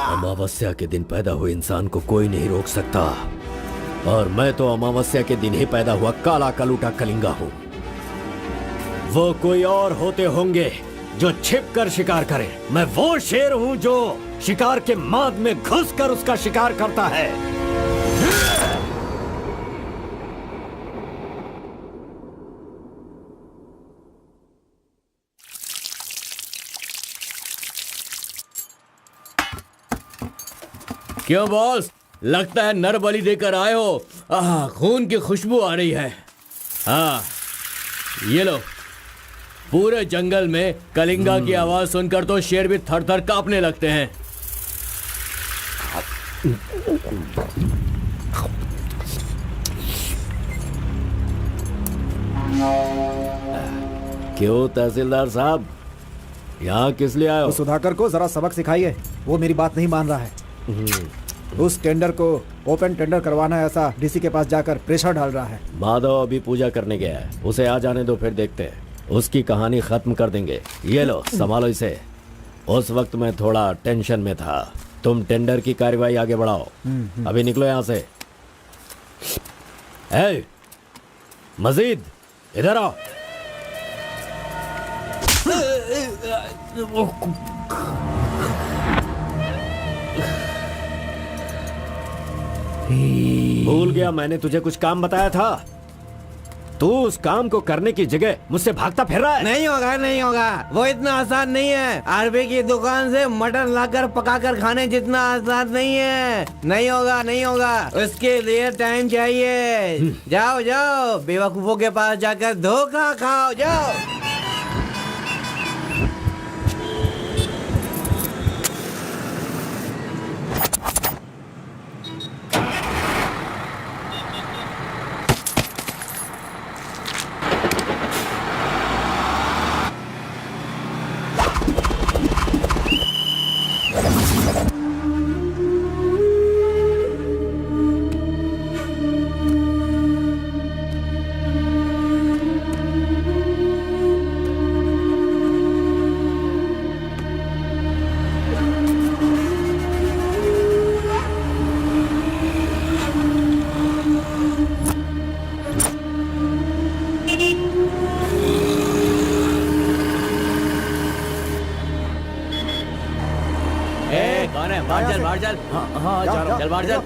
अमावस्या के दिन पैदा हुए इंसान को कोई नहीं रोक सकता, और मैं तो अमावस्या के दिन ही पैदा हुआ काला कलूटा कलिंगा हूं। वो कोई और होते होंगे जो छिप कर शिकार करे, मैं वो शेर हूं जो शिकार के माद में घुसकर उसका शिकार करता है। क्यों बॉस, लगता है नर बलि देकर आए हो। खून की खुशबू आ रही है। हाँ, ये लो। पूरे जंगल में कलिंगा की आवाज सुनकर तो शेर भी थर थर कांपने लगते हैं। क्यों तहसीलदार साहब, यहाँ किस लिए आए हो? सुधाकर को जरा सबक सिखाइए, वो मेरी बात नहीं मान रहा है। उस टेंडर को ओपन टेंडर करवाना है, ऐसा डीसी के पास जाकर प्रेशर डाल रहा है। माधव अभी पूजा करने गया है, उसे आ जाने दो, फिर देखते हैं। उसकी कहानी खत्म कर देंगे। ये लो, संभालो इसे। उस वक्त मैं थोड़ा टेंशन में था। तुम टेंडर की कार्यवाही आगे बढ़ाओ। अभी निकलो यहाँ से। ए, मजीद इधर आओ। भूल गया मैंने तुझे कुछ काम बताया था। तू उस काम को करने की जगह मुझसे भागता फिर रहा है। नहीं होगा, नहीं होगा, वो इतना आसान नहीं है। आरबी की दुकान से मटन लाकर पकाकर खाने जितना आसान नहीं है। नहीं होगा, नहीं होगा, उसके लिए टाइम चाहिए। जाओ जाओ, बेवकूफों के पास जाकर धोखा खाओ, जाओ। बाहर चल। हाँ, चल बाहर चल।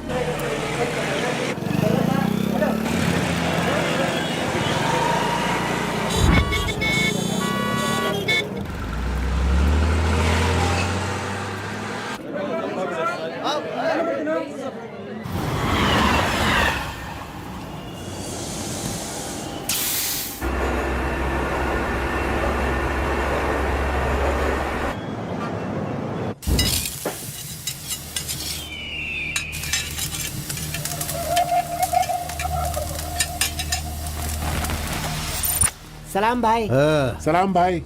सलाम भाई। सलाम भाई।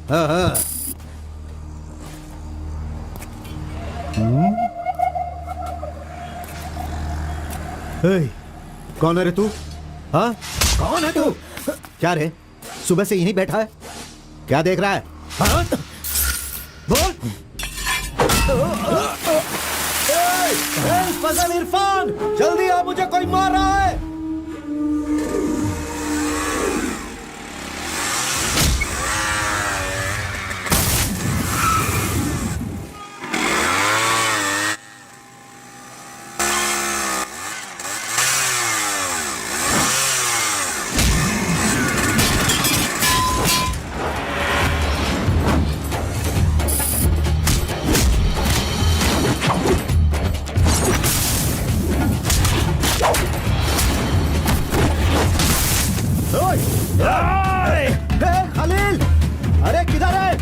कौन है रे तू? हाँ, कौन है तू? क्या रे, सुबह से यहीं बैठा है? क्या देख रहा है? हाँ? बोल। फजल इरफान, जल्दी आ, मुझे कोई मार रहा है। खलील, अरे किधर है?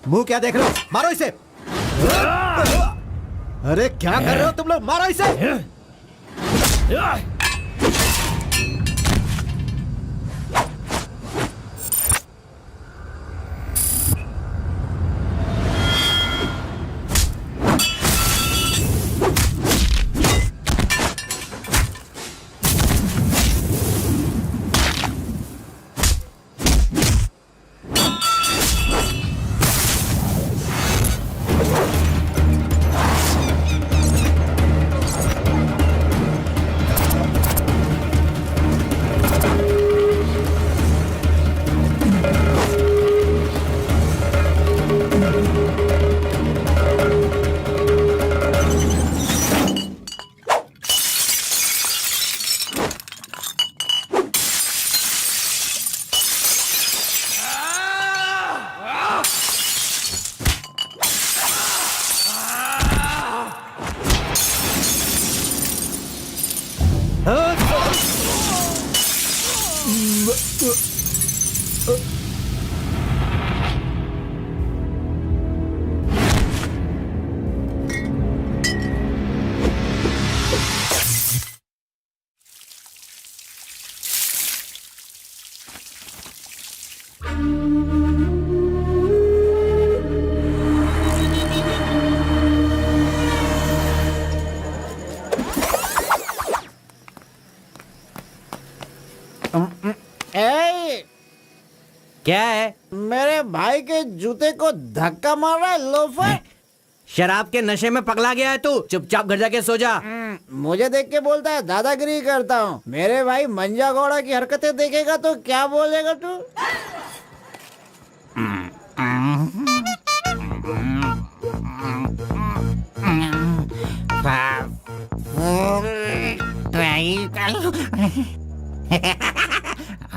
मुंह क्या देख रहे हो? मारो इसे। अरे क्या कर रहे हो तुम लोग? मारो इसे। क्या है? मेरे भाई के जूते को धक्का मार रहा है लोफर। शराब के नशे में पगला गया है तू। चुपचाप घर जाके सो जा। मुझे देख के बोलता है दादागिरी करता हूँ। मेरे भाई मंजा घोड़ा की हरकतें देखेगा तो क्या बोलेगा तू?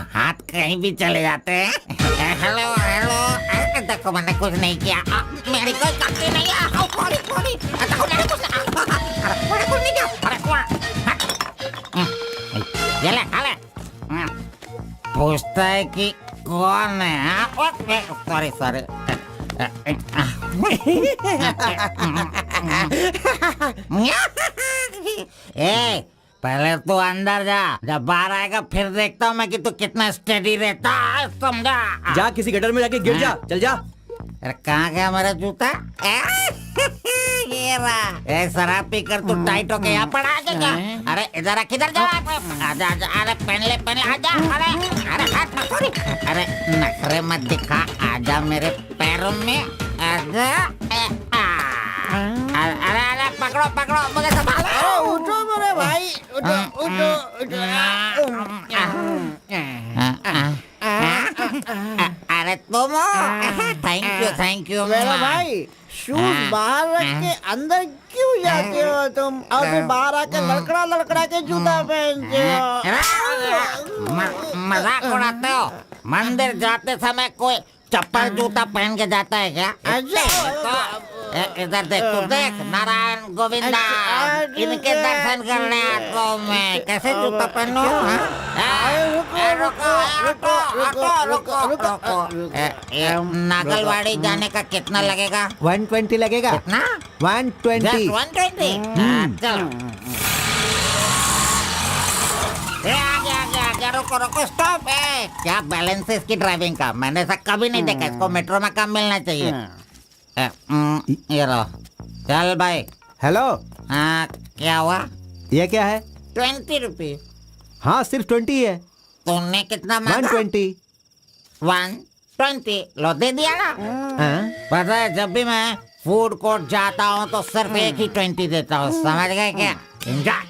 हाथ कहीं भी चले जाते हैं। हेलो हेलो, देखो मैंने कुछ नहीं किया। मेरी कोई गलती नहीं है। देखो मैंने कुछ नहीं किया। ये ले, खा ले। पूछता है कि कौन है? Sorry sorry. ए, पहले तू अंदर जा, जब बाहर आएगा फिर देखता हूँ मैं कि तू कितना स्टेडी रहता है, समझा? जा किसी गटर में जाके गिर जा। चल जा। अरे कहाँ गया मेरा जूता? ये रहा। शराब पीकर तू टाइट होके यहाँ पड़ा है क्या? अरे इधर किधर जा? आजा आजा, अरे पहन ले आजा। अरे अरे हाथ मत छोड़ी। अरे नखरे मत दिखा, आजा मेरे पैरों में आजा। अरे अरे पकड़ो मुझे संभालो। उठो मेरे भाई, उठो उठो उठो। अरे तुम थैंक यू मेरे भाई शूज बाहर रख के अंदर क्यों जाते हो तुम? और फिर बाहर आके लड़खड़ा के जूता पहनते हो। मजाक उड़ाते हो? मंदिर जाते समय कोई चप्पल जूता पहन के जाता है क्या? इधर देख, तू देख, नारायण गोविंदा इनके दर्शन करने आता हूँ मैं। कैसे जूता पहनो? नागलवाड़ी जाने का कितना लगेगा? 120 लगेगा। कितना? 120। 120। चलो। आगे रुको स्टॉप। क्या बैलेंस है इसकी ड्राइविंग का? मैंने ऐसा कभी नहीं देखा। इसको मेट्रो में काम मिलना चाहिए। ये लो, चल भाई। हेलो, हाँ क्या हुआ? ये क्या है? 20 रुपये। हाँ सिर्फ 20 है। तुमने कितना मांगा? 120। 120 लो, दे दिया ना। हाँ? पता है जब भी मैं फूड कोर्ट जाता हूँ तो सिर्फ एक ही 20 देता हूँ, समझ गए क्या? एंजॉय।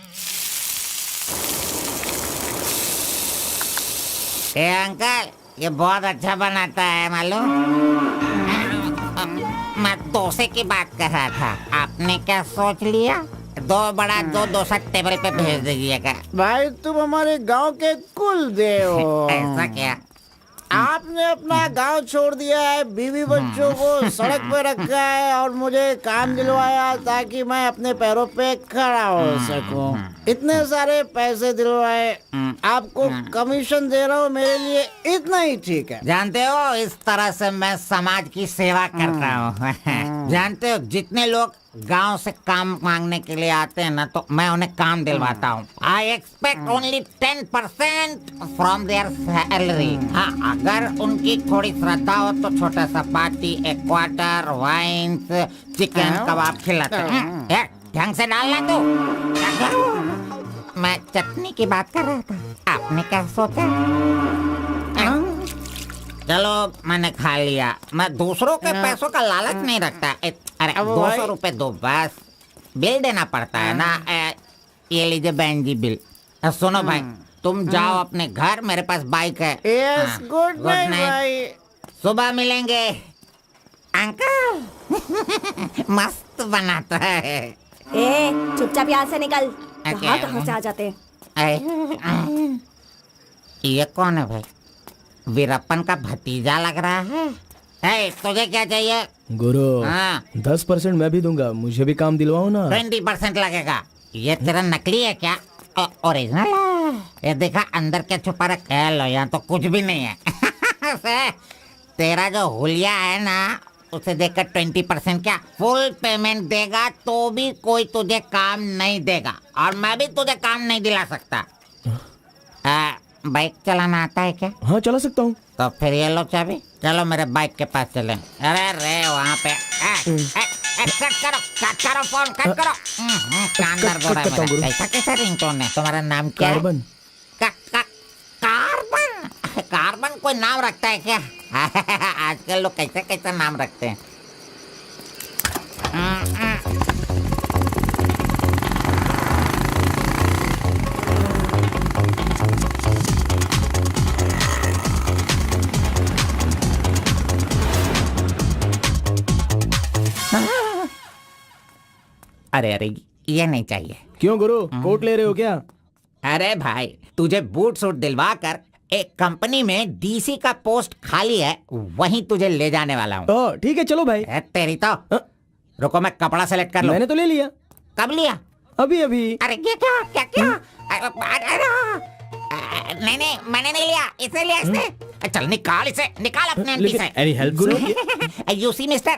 ए अंकल, ये बहुत अच्छा बनाता है मालूम। मैं डोसे की बात कर रहा था, आपने क्या सोच लिया? 2 बड़ा 2 डोसा टेबल पे भेज दीजिएगा। भाई तुम हमारे गांव के कुल देव हो। ऐसा क्या? आपने अपना गांव छोड़ दिया है, बीवी बच्चों को सड़क पे रखा है और मुझे काम दिलवाया ताकि मैं अपने पैरों पे खड़ा हो सकूं। इतने सारे पैसे दिलवाए, आपको कमीशन दे रहा हूँ, मेरे लिए इतना ही ठीक है। जानते हो, इस तरह से मैं समाज की सेवा करता हूँ। जानते हो, जितने लोग गांव से काम मांगने के लिए आते हैं ना, तो मैं उन्हें काम दिलवाता हूँ। I expect only 10% from there salary. हाँ, अगर उनकी थोड़ी श्रद्धा हो तो छोटा सा पार्टी, एक क्वार्टर, वाइन्स, चिकन कबाब खिलाते हैं। ढंग से डालना तू। मैं चटनी की बात कर रहा था, आपने क्या सोचा? चलो, मैंने खा लिया। मैं दूसरों के पैसों का लालच नहीं रखता। अरे 200 रुपए दो बस, बिल देना पड़ता है ना। ये लीजिए बहन जी बिल। सुनो भाई, तुम जाओ अपने घर, मेरे पास बाइक है। यस, गुड नाइट भाई। सुबह मिलेंगे। अंकल मस्त बनाता है। ए, चुपचाप यहाँ से निकल। क्या? कहाँ से आ जाते हैं? ये कौन है भाई? वीरप्पन का भतीजा लग रहा है। तुझे क्या चाहिए? गुरु, हाँ। 10% मैं भी दूंगा, मुझे भी काम दिलवाओ ना। 20% लगेगा। ये तेरा नकली है क्या? ओरिजिनल है। ये देखा अंदर क्या छुपा रखा है? लो, यहाँ तो कुछ भी नहीं है। तेरा जो हुलिया है ना, उसे देखकर 20% क्या फुल पेमेंट देगा तो भी कोई तुझे काम नहीं देगा, और मैं भी तुझे काम नहीं दिला सकता। बाइक चलाना आता है क्या? हाँ, चला सकता हूँ। तो फिर ये लो चाबी, चलो मेरे बाइक के पास चलें। अरे रे वहाँ पे कट करो फोन, कट करो। कान दर्द हो रहा है मेरा। कैसा कैसा रिंगटोन है? तुम्हारा नाम क्या है? कार्बन। कार्बन? कार्बन कोई नाम रखता है क्या? आजकल लोग कैसे कैसे नाम रखते हैं। अरे अरे, ये नहीं चाहिए। क्यों गुरु, कोट ले रहे हो क्या? अरे भाई, तुझे बूट सूट दिलवा कर एक कंपनी में डीसी का पोस्ट खाली है, वहीं तुझे ले जाने वाला हूँ। ठीक है, चलो भाई। तेरी तो। रुको, मैं कपड़ा सेलेक्ट कर लूं। मैंने तो ले लिया। कब लिया? अभी अभी। अरे ये क्या क्या क्या? नहीं नहीं, मैंने नहीं लिया, इसे लिया इसने। चल निकाल इसे, निकाल अपने एमपी से। Any help Guru? You see mister,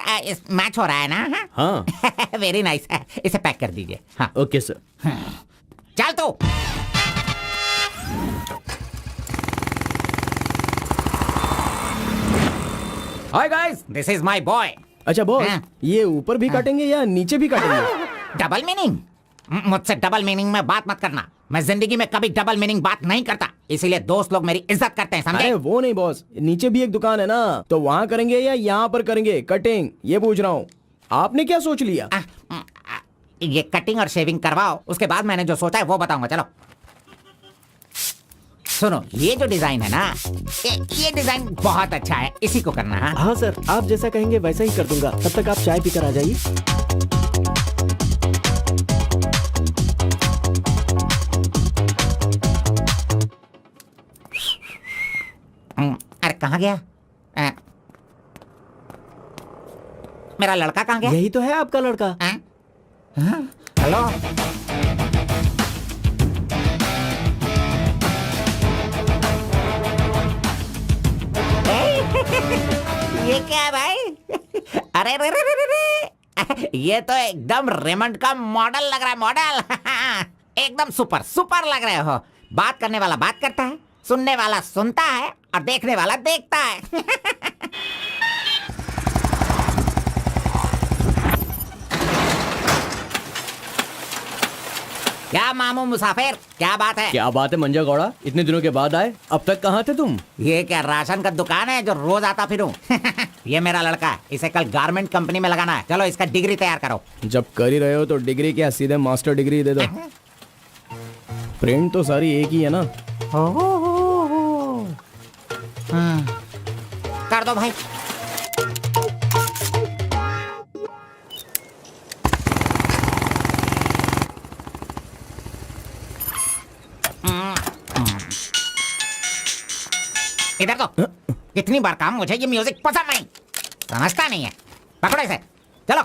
match हो रहा है ना? हाँ। Very nice. इसे पैक कर दीजिए। हाँ, ओके सर। चल तू। Hi guys, this is my boy. अच्छा बॉस, हाँ। ये ऊपर भी काटेंगे या नीचे भी काटेंगे? Double meaning? मुझसे डबल मीनिंग में बात मत करना। मैं जिंदगी में कभी डबल मीनिंग बात नहीं करता, इसीलिए दोस्त लोग मेरी इज्जत करते हैं, समझे? अरे वो नहीं बॉस, नीचे भी एक दुकान है ना, तो वहाँ करेंगे या यहाँ पर करेंगे कटिंग, ये पूछ रहा हूँ। आपने क्या सोच लिया? ये कटिंग और शेविंग करवाओ, उसके बाद मैंने जो सोचा है वो बताऊंगा। चलो सुनो, ये जो डिजाइन है ना, ये डिजाइन बहुत अच्छा है, इसी को करना है। हाँ सर, आप जैसा कहेंगे वैसा ही कर दूंगा। तब तक आप चाय पीकर आ जाइए। अरे कहाँ गया? मेरा लड़का कहाँ गया? यही तो है आपका लड़का। हेलो। ये क्या है भाई? अरे रे रे रे रे, ये तो एकदम रेमंड का मॉडल लग रहा है, मॉडल। एकदम सुपर सुपर लग रहे हो। बात करने वाला बात करता है, सुनने वाला सुनता है, और देखने वाला देखता है। क्या मामू मुसाफिर, क्या बात है? क्या बात है मंजा गौड़ा, इतने दिनों के बाद आए, अब तक कहाँ थे तुम? ये क्या राशन का दुकान है जो रोज आता फिरूं? ये मेरा लड़का है, इसे कल गारमेंट कंपनी में लगाना है। चलो इसका डिग्री तैयार करो। जब कर ही रहे हो तो डिग्री क्या, सीधे मास्टर डिग्री दे दो। प्रिंट तो सारी एक ही है ना। कर दो भाई। इधर तो कितनी बार कहा मुझे ये म्यूजिक पसंद नहीं, समझता नहीं है। पकड़ो इसे, चलो।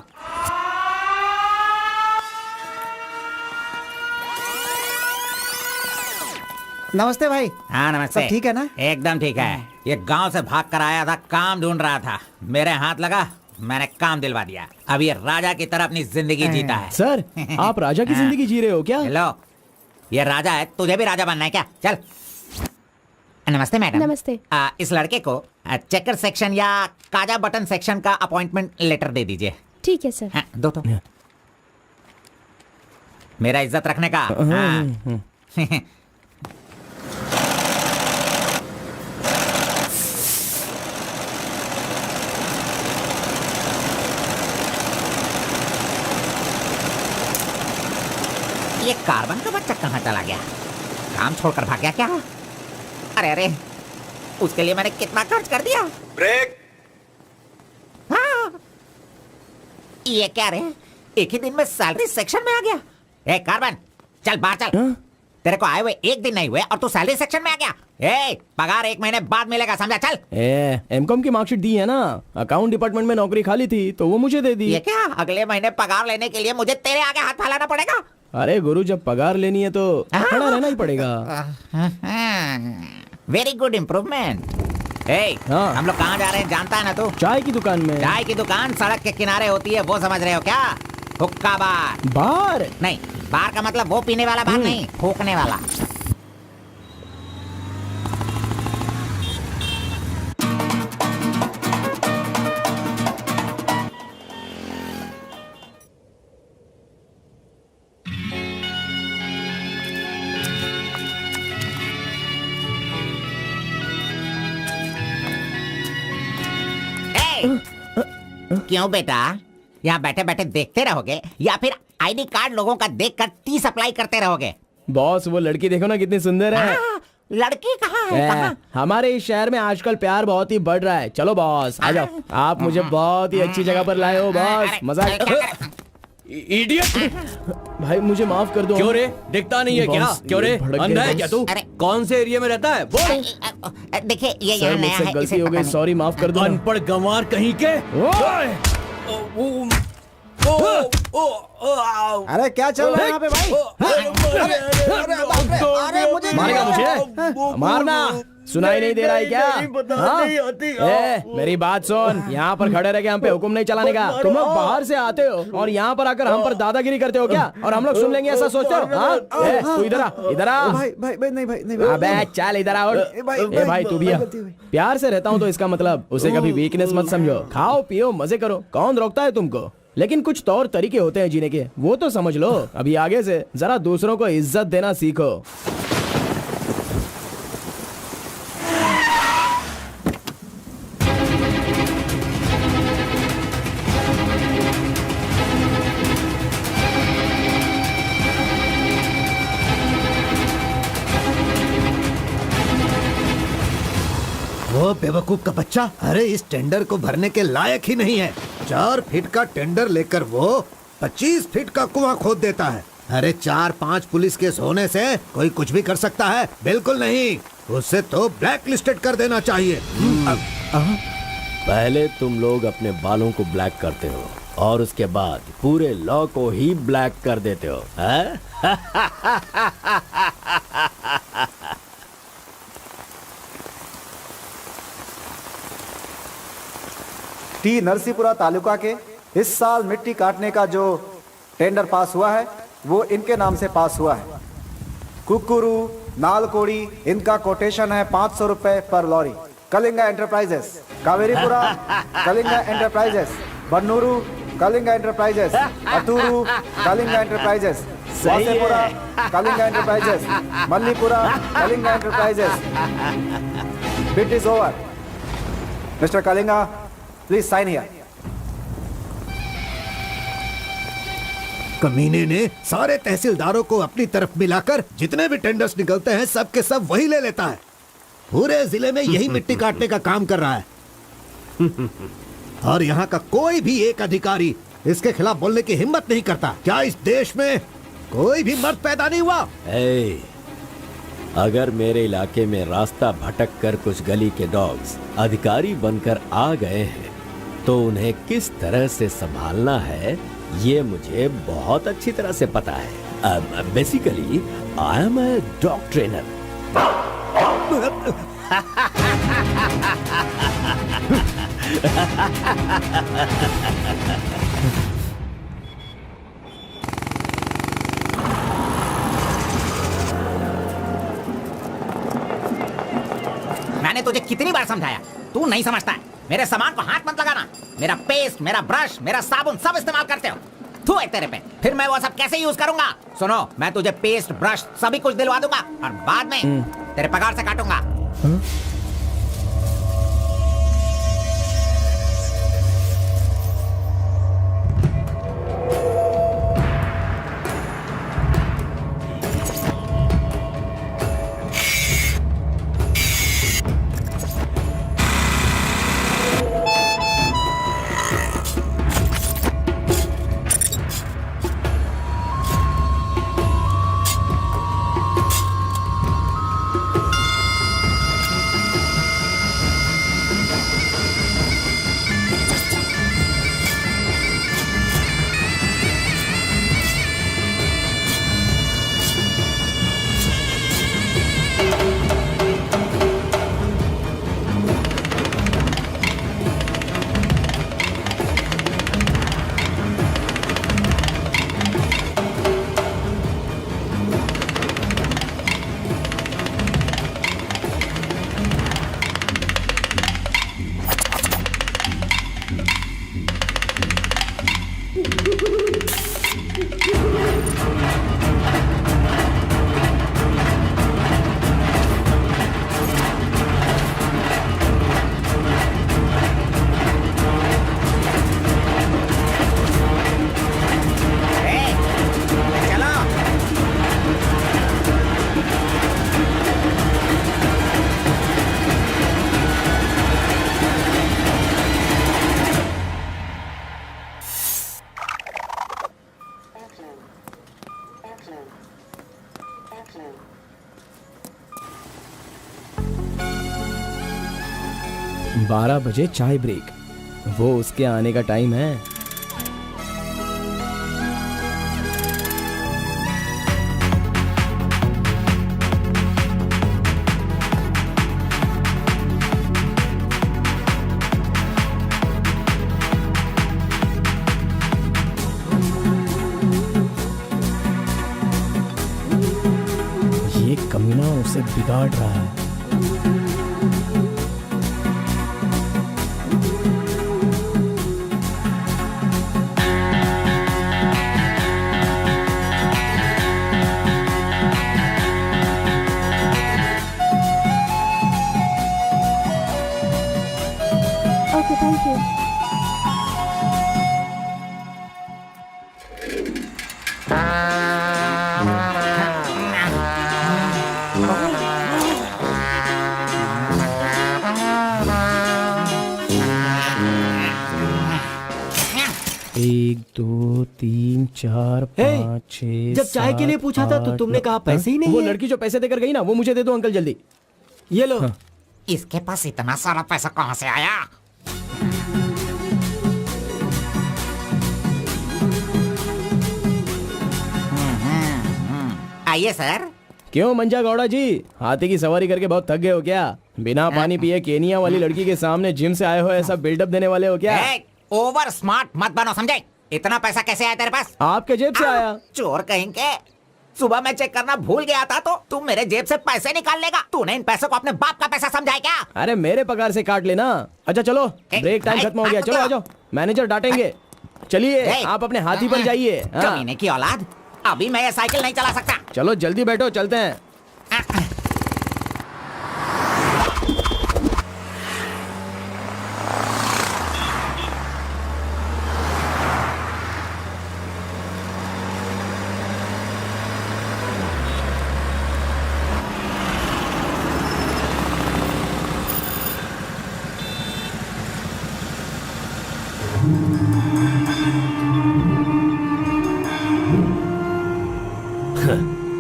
नमस्ते भाई। हाँ नमस्ते। सब ठीक है ना? एकदम ठीक है। ये गांव से भाग कर आया था, काम ढूंढ रहा था, मेरे हाथ लगा, मैंने काम दिलवा दिया। अब ये राजा की तरह अपनी जिंदगी जीता है। सर आप राजा की जिंदगी जी रहे हो क्या? हेलो, ये राजा है, तुझे भी राजा बनना है क्या? चल। नमस्ते मैडम। नमस्ते। इस लड़के को चेकर सेक्शन या काजा बटन सेक्शन का अपॉइंटमेंट लेटर दे दीजिए। ठीक है सर। हाँ, दो तो। मेरा इज्जत रखने का। हाँ। ये कार्बन का बच्चा कहाँ चला गया? काम छोड़कर भाग गया क्या? अरे अरे, उसके लिए मैंने कितना खर्च कर दिया। ब्रेक। हाँ। ये क्या रे, एक ही दिन में सैलरी सेक्शन में आ गया। ए कार्बन, चल बाहर चल। हाँ? तेरे को आए हुए एक दिन नहीं हुए और तू सैलरी सेक्शन में आ गया। ए, पगार 1 महीने बाद मिलेगा, समझा? चल। एमकॉम की मार्कशीट दी है ना, अकाउंट डिपार्टमेंट में नौकरी खाली थी तो वो मुझे दे दी। ये क्या, अगले महीने पगार लेने के लिए मुझे तेरे आगे हाथ फैलाना पड़ेगा? अरे गुरु, जब पगार लेनी है तो खड़ा रहना ही पड़ेगा। Very good improvement. हाँ। हम लोग कहाँ जा रहे हैं जानता है ना तू? चाय की दुकान में। चाय की दुकान सड़क के किनारे होती है, वो समझ रहे हो क्या? हुक्का बार। बार? नहीं, बार का मतलब वो पीने वाला बार नहीं, फूकने वाला। क्यों बेटा, यहाँ बैठे बैठे देखते रहोगे या फिर आईडी कार्ड लोगों का देखकर टी सप्लाई करते रहोगे? बॉस वो लड़की देखो ना कितनी सुंदर है। लड़की कहाँ है? कहाँ? हमारे इस शहर में आजकल प्यार बहुत ही बढ़ रहा है। चलो बॉस आ जाओ, आप मुझे बहुत ही अच्छी जगह पर लाए हो बॉस, मजा। इडियट! भाई मुझे माफ कर दो। क्यों रे, दिखता नहीं है क्या? बॉस, क्यों रे, ये भड़क अंधा गया है क्या तू? अरे। कौन से एरिया में रहता है बोल? देखिए ये सर यहाँ नया मुझसे है, गलती इसे हो पता गई, नहीं। सॉरी, माफ कर दो। अनपढ़ गंवार कहीं के। अरे क्या चल रहा है यहाँ पे भाई? अरे मुझे मारेगा मुझे? मारना सुनाई नहीं दे रहा है क्या? हाँ? मेरी बात सुन, यहाँ पर खड़े रह के हम पे हुक्म नहीं चलाने का। तुम लोग बाहर से आते हो और यहाँ पर आकर हम पर दादागिरी करते हो क्या? और हम लोग सुन लेंगे ऐसा सोचते हो? हाँ? तू इधर आ, इधर आ। भाई भाई भाई नहीं भाई नहीं भाई। अबे चल इधर आ। भाई तू भी आ। प्यार से रहता हूँ तो इसका मतलब उसे कभी वीकनेस मत समझो। खाओ पियो मजे करो, कौन रोकता है तुमको? लेकिन कुछ तौर तरीके होते हैं जीने के, वो तो समझ लो। अभी आगे से जरा दूसरों को इज्जत देना सीखो। वो बेवकूफ का बच्चा, अरे इस टेंडर को भरने के लायक ही नहीं है। 4 फीट का टेंडर लेकर वो 25 फीट का कुआं खोद देता है। अरे 4-5 पुलिस केस होने से कोई कुछ भी कर सकता है? बिल्कुल नहीं, उसे तो ब्लैक लिस्टेड कर देना चाहिए। पहले तुम लोग अपने बालों को ब्लैक करते हो और उसके बाद पूरे लॉ को ही ब्लैक कर देते हो, हैं? टी नरसीपुरा तालुका के इस साल मिट्टी काटने का जो टेंडर पास हुआ है वो इनके नाम से पास हुआ है। कुकुरू, नालकोड़ी, इनका कोटेशन है 500 रुपए पर lorry. Kalinga enterprises, Kaveripura Kalinga enterprises, Bannuru Kalinga enterprises, Aturu Kalinga enterprises, Vasepura Kalinga enterprises, Mallipura Kalinga enterprises. Bid is over. Mister Kalinga, please sign here. कमीने ने सारे तहसीलदारों को अपनी तरफ मिलाकर जितने भी टेंडर्स निकलते हैं सब के सब वही ले लेता है। पूरे जिले में यही मिट्टी काटने का काम कर रहा है। और यहाँ का कोई भी एक अधिकारी इसके खिलाफ बोलने की हिम्मत नहीं करता। क्या इस देश में कोई भी मर्द पैदा नहीं हुआ? अगर मेरे इलाके में रास्ता भटक कर कुछ गली के डॉग्स अधिकारी बनकर आ गए हैं तो उन्हें किस तरह से संभालना है ये मुझे बहुत अच्छी तरह से पता है। Basically I am a dog trainer. मैंने तुझे कितनी बार समझाया, तू नहीं समझता है। मेरे सामान को हाथ मत लगाना। मेरा पेस्ट, मेरा ब्रश, मेरा साबुन सब इस्तेमाल करते हो। थू है तेरे पे, फिर मैं वो सब कैसे यूज करूंगा? सुनो, मैं तुझे पेस्ट, ब्रश सभी कुछ दिलवा दूंगा और बाद में तेरे पगार से काटूंगा। बारह बजे चाय ब्रेक, वो उसके आने का टाइम है। ये कमीना उसे बिगाड़ रहा है। Okay, thank you. एक, दो, तीन, चार, पाँच, छह। जब चाय के लिए पूछा था तो तुमने कहा पैसे ही नहीं वो है। लड़की जो पैसे देकर गई ना, वो मुझे दे दो अंकल जल्दी। ये लो। इसके पास इतना सारा पैसा कहाँ से आया? आइए सर। क्यों मंजा गौड़ा जी, हाथी की सवारी करके बहुत थक गए हो क्या? बिना पानी पिए केनिया वाली लड़की के सामने जिम से आए हो, ऐसा बिल्डअप देने वाले हो क्या? ओवर स्मार्ट मत बनो, समझे? इतना पैसा कैसे आया तेरे पास? आपके जेब से आया। चोर कहेंगे। सुबह मैं चेक करना भूल गया था तो तू मेरे जेब से पैसे निकाल लेगा। तूने इन पैसों को अपने बाप का पैसा समझा है क्या? अरे मेरे पगार से काट लेना। अच्छा चलो, ब्रेक टाइम खत्म हो गया, चलो आ जाओ, मैनेजर डांटेंगे। चलिए आप अपने हाथी पर जाइए। कमीने की औलाद, अभी मैं ये साइकिल नहीं चला सकता। चलो जल्दी बैठो, चलते हैं।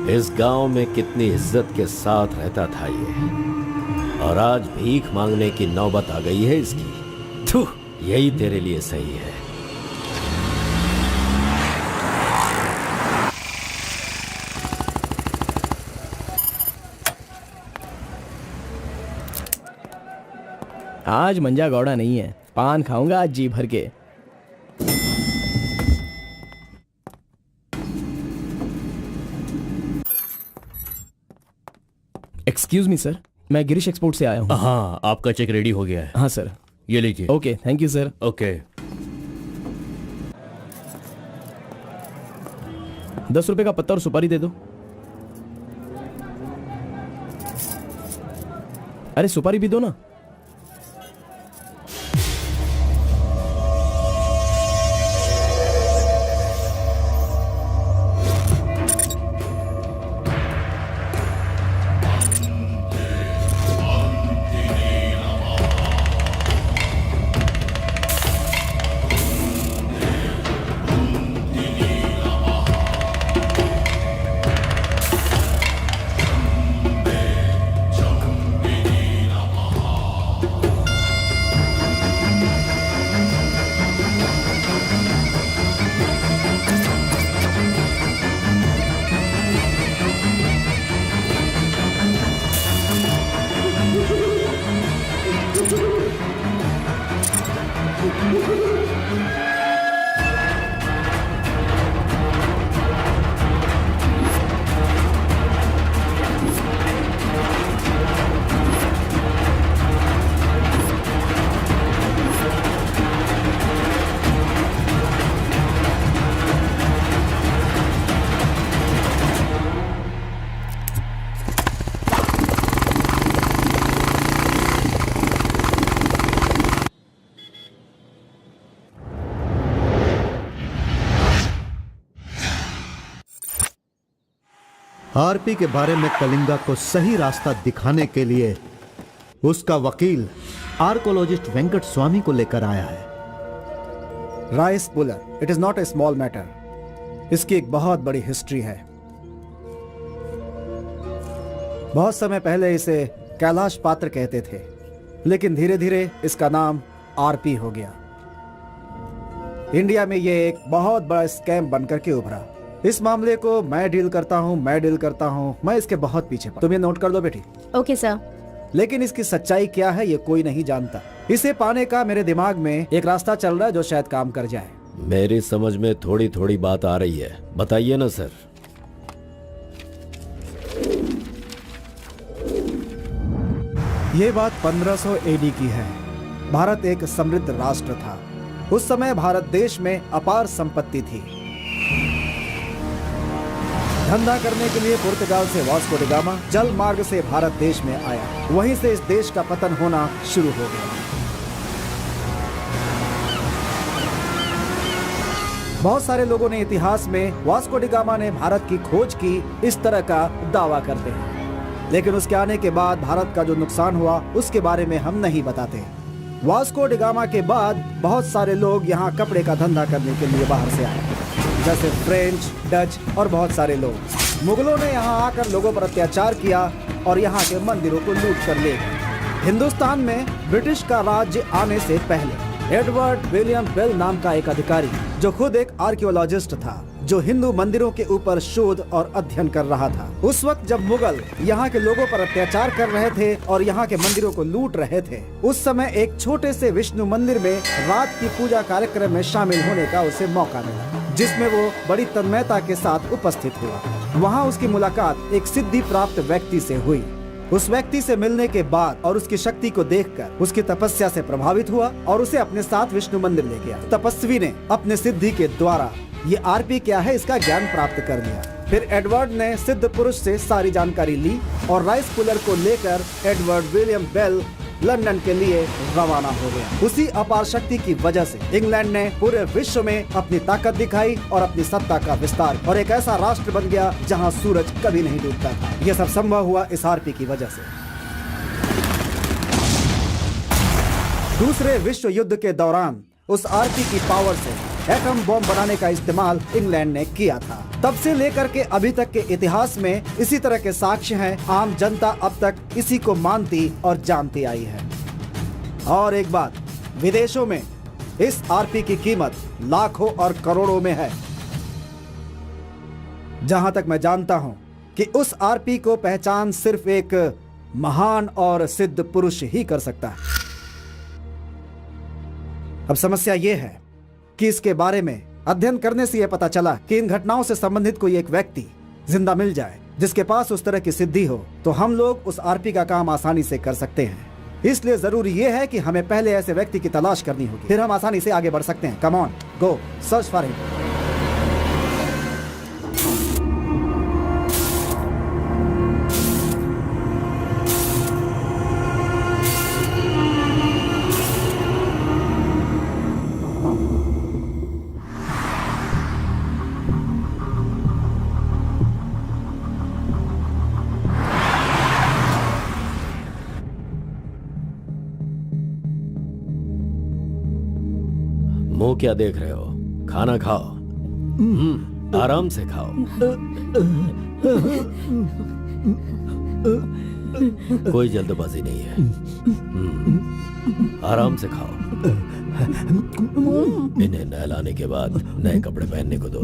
इस इस गांव में कितनी इज्जत के साथ रहता था ये, और आज भीख मांगने की नौबत आ गई है इसकी। थू, यही तेरे लिए सही है। आज मंजा गौड़ा नहीं है, पान खाऊंगा आज जी भर के। एक्सक्यूज मी सर, मैं गिरीश एक्सपोर्ट से आया हूँ। हाँ, आपका चेक रेडी हो गया है। हाँ सर। ये लीजिए। Okay, thank you sir. Okay. 10 रुपए का पत्ता और सुपारी दे दो। अरे सुपारी भी दो ना। आरपी के बारे में कलिंगा को सही रास्ता दिखाने के लिए उसका वकील आर्कोलॉजिस्ट वेंकट स्वामी को लेकर आया है। Rice puller, it is not a small matter. इसकी एक बहुत बड़ी हिस्ट्री है। बहुत समय पहले इसे कैलाश पात्र कहते थे, लेकिन धीरे धीरे इसका नाम आरपी हो गया। इंडिया में ये एक बहुत बड़ा स्कैम बनकर के उभरा। इस मामले को मैं डील करता हूँ, मैं इसके बहुत पीछे तुम ये नोट कर लो बेटी। Okay sir. लेकिन इसकी सच्चाई क्या है ये कोई नहीं जानता। इसे पाने का मेरे दिमाग में एक रास्ता चल रहा है जो शायद काम कर जाए। मेरी समझ में थोड़ी थोड़ी बात आ रही है, बताइए ना सर। ये बात 1500 एडी की है। भारत एक समृद्ध राष्ट्र था। उस समय भारत देश में अपार संपत्ति थी। धंधा करने के लिए पुर्तगाल से वास्को डी गामा जल मार्ग से भारत देश में आया। वहीं से इस देश का पतन होना शुरू हो गया। बहुत सारे लोगों ने इतिहास में वास्को डी गामा ने भारत की खोज की इस तरह का दावा करते हैं, लेकिन उसके आने के बाद भारत का जो नुकसान हुआ उसके बारे में हम नहीं बताते। वास्को डी गामा के बाद बहुत सारे लोग यहाँ कपड़े का धंधा करने के लिए बाहर से आए, जैसे फ्रेंच, डच और बहुत सारे लोग। मुगलों ने यहाँ आकर लोगों पर अत्याचार किया और यहाँ के मंदिरों को लूट कर ले गए। हिंदुस्तान में ब्रिटिश का राज्य आने से पहले एडवर्ड विलियम बेल नाम का एक अधिकारी, जो खुद एक आर्कियोलॉजिस्ट था, जो हिंदू मंदिरों के ऊपर शोध और अध्ययन कर रहा था। उस वक्त जब मुगल यहाँ के लोगों पर अत्याचार कर रहे थे और यहाँ के मंदिरों को लूट रहे थे, उस समय एक छोटे से विष्णु मंदिर में रात की पूजा कार्यक्रम में शामिल होने का उसे मौका मिला, जिसमें वो बड़ी तन्मयता के साथ उपस्थित हुआ। वहाँ उसकी मुलाकात एक सिद्धि प्राप्त व्यक्ति से हुई। उस व्यक्ति से मिलने के बाद और उसकी शक्ति को देखकर उसकी तपस्या से प्रभावित हुआ और उसे अपने साथ विष्णु मंदिर ले गया। तपस्वी ने अपने सिद्धि के द्वारा ये आरपी क्या है इसका ज्ञान प्राप्त कर लिया। फिर एडवर्ड ने सिद्ध पुरुष से सारी जानकारी ली और राइस पुलर को लेकर एडवर्ड विलियम बेल लंदन के लिए रवाना हो गया। उसी अपार शक्ति की वजह से इंग्लैंड ने पूरे विश्व में अपनी ताकत दिखाई और अपनी सत्ता का विस्तार, और एक ऐसा राष्ट्र बन गया जहां सूरज कभी नहीं डूबता था। यह सब संभव हुआ इस आरपी की वजह से। दूसरे विश्व युद्ध के दौरान उस आरपी की पावर से एटम बॉम्ब बनाने का इस्तेमाल इंग्लैंड ने किया था। तब से लेकर के अभी तक के इतिहास में इसी तरह के साक्ष्य हैं। आम जनता अब तक इसी को मानती और जानती आई है। और एक बात, विदेशों में इस आरपी की कीमत लाखों और करोड़ों में है। जहां तक मैं जानता हूं कि उस आरपी को पहचान सिर्फ एक महान और सिद्ध पुरुष ही कर सकता है। अब समस्या यह है कि इसके बारे में अध्ययन करने से यह पता चला कि इन घटनाओं से संबंधित कोई एक व्यक्ति जिंदा मिल जाए जिसके पास उस तरह की सिद्धि हो, तो हम लोग उस आरपी का काम आसानी से कर सकते हैं। इसलिए जरूरी यह है कि हमें पहले ऐसे व्यक्ति की तलाश करनी होगी, फिर हम आसानी से आगे बढ़ सकते हैं। Come on, go search for him. मुंह क्या देख रहे हो? खाना खाओ। आराम से खाओ। कोई जल्दबाजी नहीं है। आराम से खाओ। इन्हें नहलाने के बाद नए कपड़े पहनने को दो।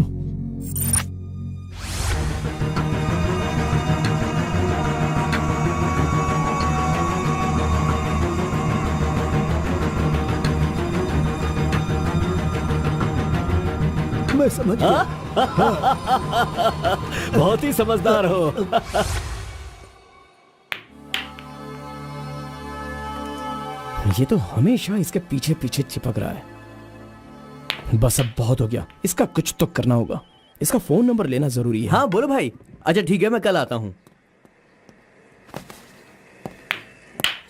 मैं समझ गया। बहुत ही समझदार हो। ये तो हमेशा इसके पीछे पीछे चिपक रहा है। बस अब बहुत हो गया, इसका कुछ तो करना होगा। इसका फोन नंबर लेना जरूरी है। हाँ बोलो भाई। अच्छा ठीक है, मैं कल आता हूँ।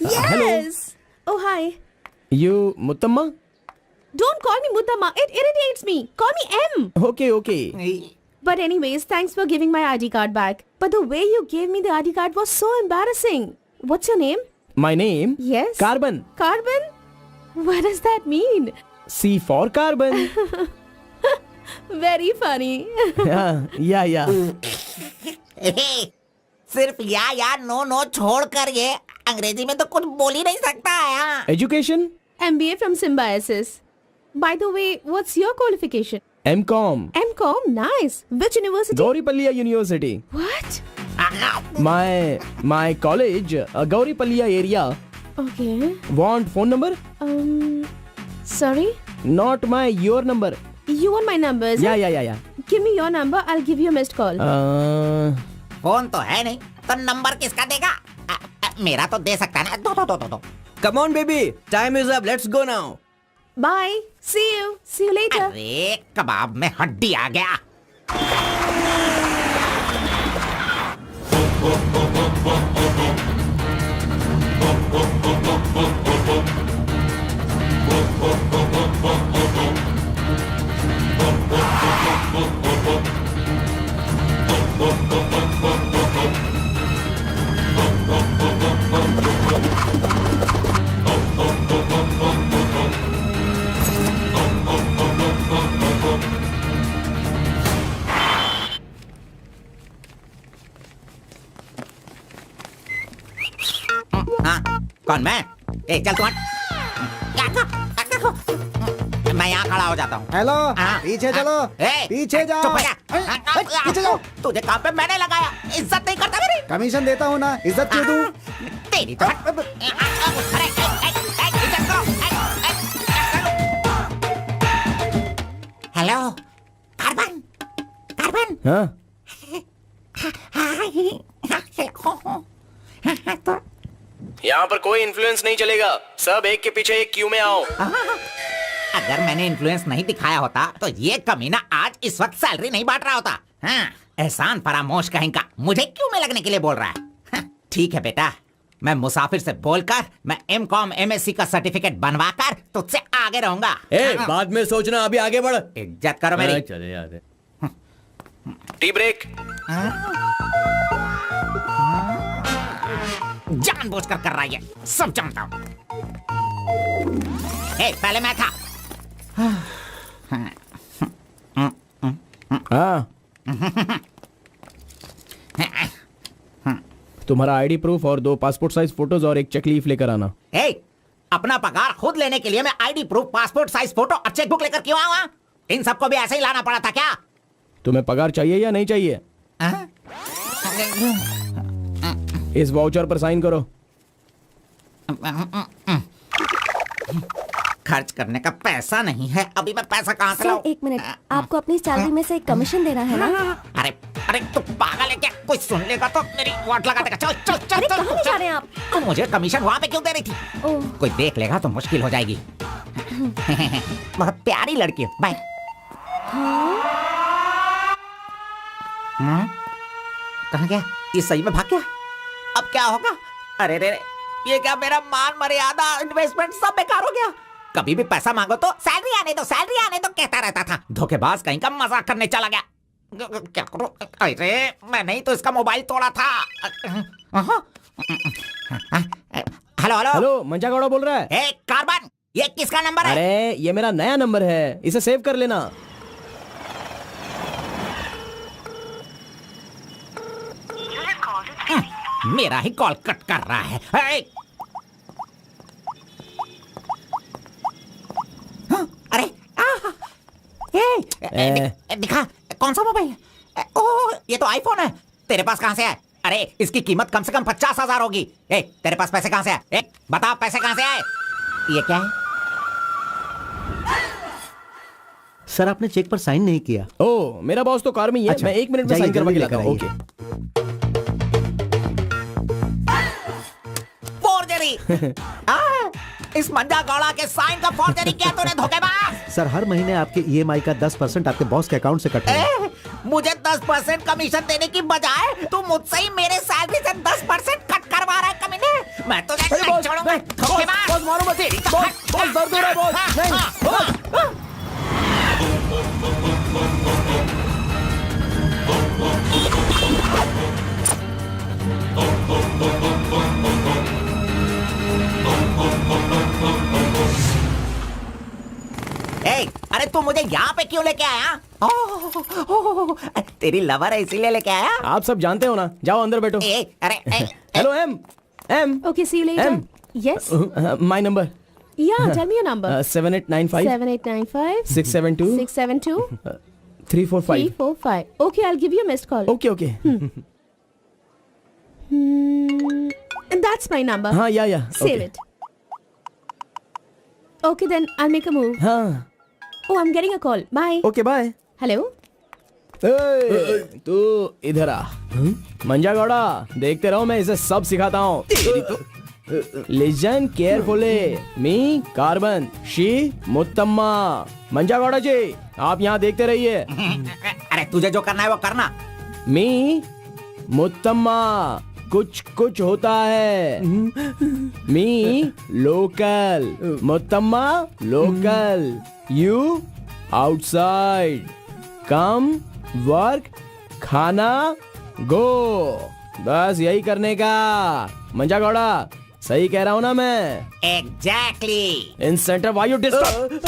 Yes. Oh hi. You Muthamma? Don't call me Mutamma. It irritates me. Call me M. Okay okay. But anyways, thanks for giving my ID card back. But the way you gave me the ID card was so embarrassing. What's your name? My name? Yes. Carbon. Carbon? What does that mean? C for carbon. Very funny. या सिर्फ या no no छोड़कर ये अंग्रेजी में तो कुछ बोल ही नहीं सकता है। Education? MBA from Symbiosis. By the way, what's your qualification? M.Com. M.Com? Nice. Which university? Gowripalya university. What? My college, Gauripalliya area. Okay. Want phone number? Sorry? Not your number. You want my number? is it? Yeah. Give me your number. I'll give you a missed call. Phone तो है नहीं तो number किसका देगा? मेरा तो दे सकता है ना। दो। Come on baby, time is up. Let's go now. Bye. See you. See you later. अरे कबाब में हड्डी आ गया। कौन मैं? चल तू मैं यहाँ खड़ा हो जाता हूँ। हेलो, पीछे चलो। पीछे जाओ। चुप हो जा। पीछे जाओ। तुझे काम पे मैंने लगाया, इज्जत नहीं करता मेरी। कमीशन देता हूँ ना, इज्जत क्यों दूं? तेरी तो अरे इज्जत करो। Hello carbon. हाँ? यहाँ पर कोई इन्फ्लुएंस नहीं चलेगा। सब एक के पीछे एक क्यू में आओ। अगर मैंने इन्फ्लुएंस नहीं दिखाया होता तो ये कमीना आज इस वक्त सैलरी नहीं बांट रहा होता। हाँ, एहसान फरामोश कहेंगा मुझे क्यों में लगने के लिए बोल रहा है। हाँ, ठीक है बेटा, मैं मुसाफिर से बोलकर मैं M.Com MSc का सर्टिफिकेट बनवाकर तुझसे आगे रहूंगा। बाद में सोचना, अभी आगे बढ़। इज्जत करो मेरी। चले यार। Tea break. जानबूझकर कर रहा है, सब जानता हूँ। पहले मैं था। हाँ तुम्हारा आईडी प्रूफ और 2 पासपोर्ट साइज फोटोज और एक चेक लीफ लेकर आना। ए, अपना पगार खुद लेने के लिए मैं ID proof, passport size photo और चेकबुक लेकर क्यों आऊंगा? इन सबको भी ऐसे ही लाना पड़ा था क्या? तुम्हें पगार चाहिए या नहीं चाहिए? इस वाउचर पर साइन करो। खर्च करने का पैसा नहीं है, अभी मैं पैसा कहाँ से सर लाऊं? 1 मिनट, आपको अपनी सैलरी में से एक कमीशन देना है ना? अरे अरे तू पागल है क्या? कोई सुन लेगा तो मेरी वाट लगा देगा। चल चल चल अरे चल, कहाँ ले जा रहे हैं आप? तू मुझे कमीशन वहाँ पे क्यों दे रही थी? ओह, कोई देख लेगा तो मुश्किल हो जाएगी। बहुत प्यारी लड़की है। बाय। कहाँ गया? ये सही में भाग गया? अब क्या होगा? अरे रे, ये क्या मेरा मान मर्यादा इन्वेस्टमेंट सब बेकार हो गया? कभी भी पैसा मांगो तो सैलरी आने दो कहता रहता था। धोखेबाज कहीं का मजाक करने चला गया। क्या करूं? अरे मैंने ही तो इसका मोबाइल तोड़ा था। हेलो हेलो हेलो, मंजा गौड़ा बोल रहा है। ए कार्बन, ये किसका नंबर है? अरे ये मेरा नया नंबर है, इसे सेव कर लेना। मेरा ही कॉल कट कर रहा है। अरे दिखा, कौन सा मोबाइल है? ओह, ये तो आईफोन है। तेरे पास कहाँ से है? अरे इसकी कीमत कम से कम 50,000 होगी। तेरे पास पैसे कहाँ से आए? बता, पैसे कहाँ से आए? ये क्या है? सर आपने चेक पर साइन नहीं किया। ओ, मेरा बॉस तो कार में ही है। अच्छा, मैं 1 मिनट में जाइए, साइन करवा के जल्दी लाता हूँ। लेकर ओके। फोर्जरी! इस मंजा गौड़ा के साइन का फोर्जरी किया तूने, धोखेबाज! सर हर महीने आपके ईएमआई का 10% आपके बॉस के अकाउंट से कटेगा। मुझे 10% कमीशन देने की बजाय तू मुझसे ही मेरे सैलरी से 10% कट करवा रहा है कमीने। मैं तुझे नहीं छोड़ूंगा, धोखेबाज! बॉस मारो मत। तेरी तो बॉस दर्द हो रहा है बॉस। नहीं, अरे तू मुझे यहाँ पे क्यों लेके आया? तेरी लवर है इसीलिए लेके आया? आप सब जानते हो ना। जाओ अंदर बैठो। Hello M. okay, see you later. M. Yes. My number Yeah, tell me your number. 7895 7895 672 672 345। 345. Okay, I'll give you a missed call. Okay okay. And that's my number. हाँ या Save it. Okay, then I'll make a move. हाँ Oh, I'm getting a call. Bye. Okay bye. Hello? तू इधर आ। मंजा गौड़ा, देखते रहो, मैं इसे सब सिखाता हूँ। Listen carefully. Me carbon, she Muthamma. Manja Gowda ji, आप यहाँ देखते रहिए। अरे तुझे जो करना है वो करना। मी मुत्तम्मा, कुछ कुछ होता है। Me local, Muthamma local, you outside. Come, work, khana, go. बस यही करने का। मंजा गौड़ा, सही कह रहा हूँ ना मैं? Exactly. In centre why you disturb.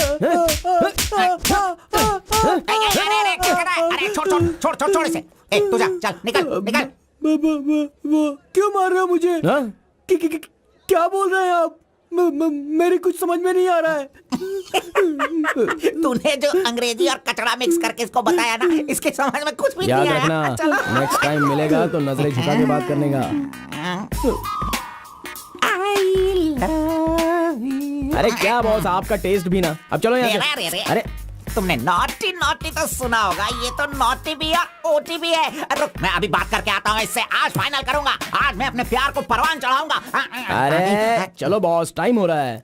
अरे छोड़ इसे। तू जा, चल निकल। क्यों मार रहे हो मुझे? क्या बोल रहे हैं आप? मेरी कुछ समझ में नहीं आ रहा है। तूने जो अंग्रेजी और कचड़ा मिक्स करके इसको बताया ना, इसके समझ में कुछ भी याद नहीं आया। रखना, चलो। नेक्स्ट टाइम मिलेगा तो नजरें झुका के बात करने का। अरे क्या बॉस, आपका टेस्ट भी ना। अब चलो यहाँ से। अरे तुमने नॉटी तो सुना होगा, ये तो नॉटी भी है, ओटी भी है। रुक, मैं अभी बात करके आता हूँ इससे। आज फाइनल करूंगा। आज मैं अपने प्यार को परवान चढ़ाऊंगा। अरे चलो बॉस, टाइम हो रहा है।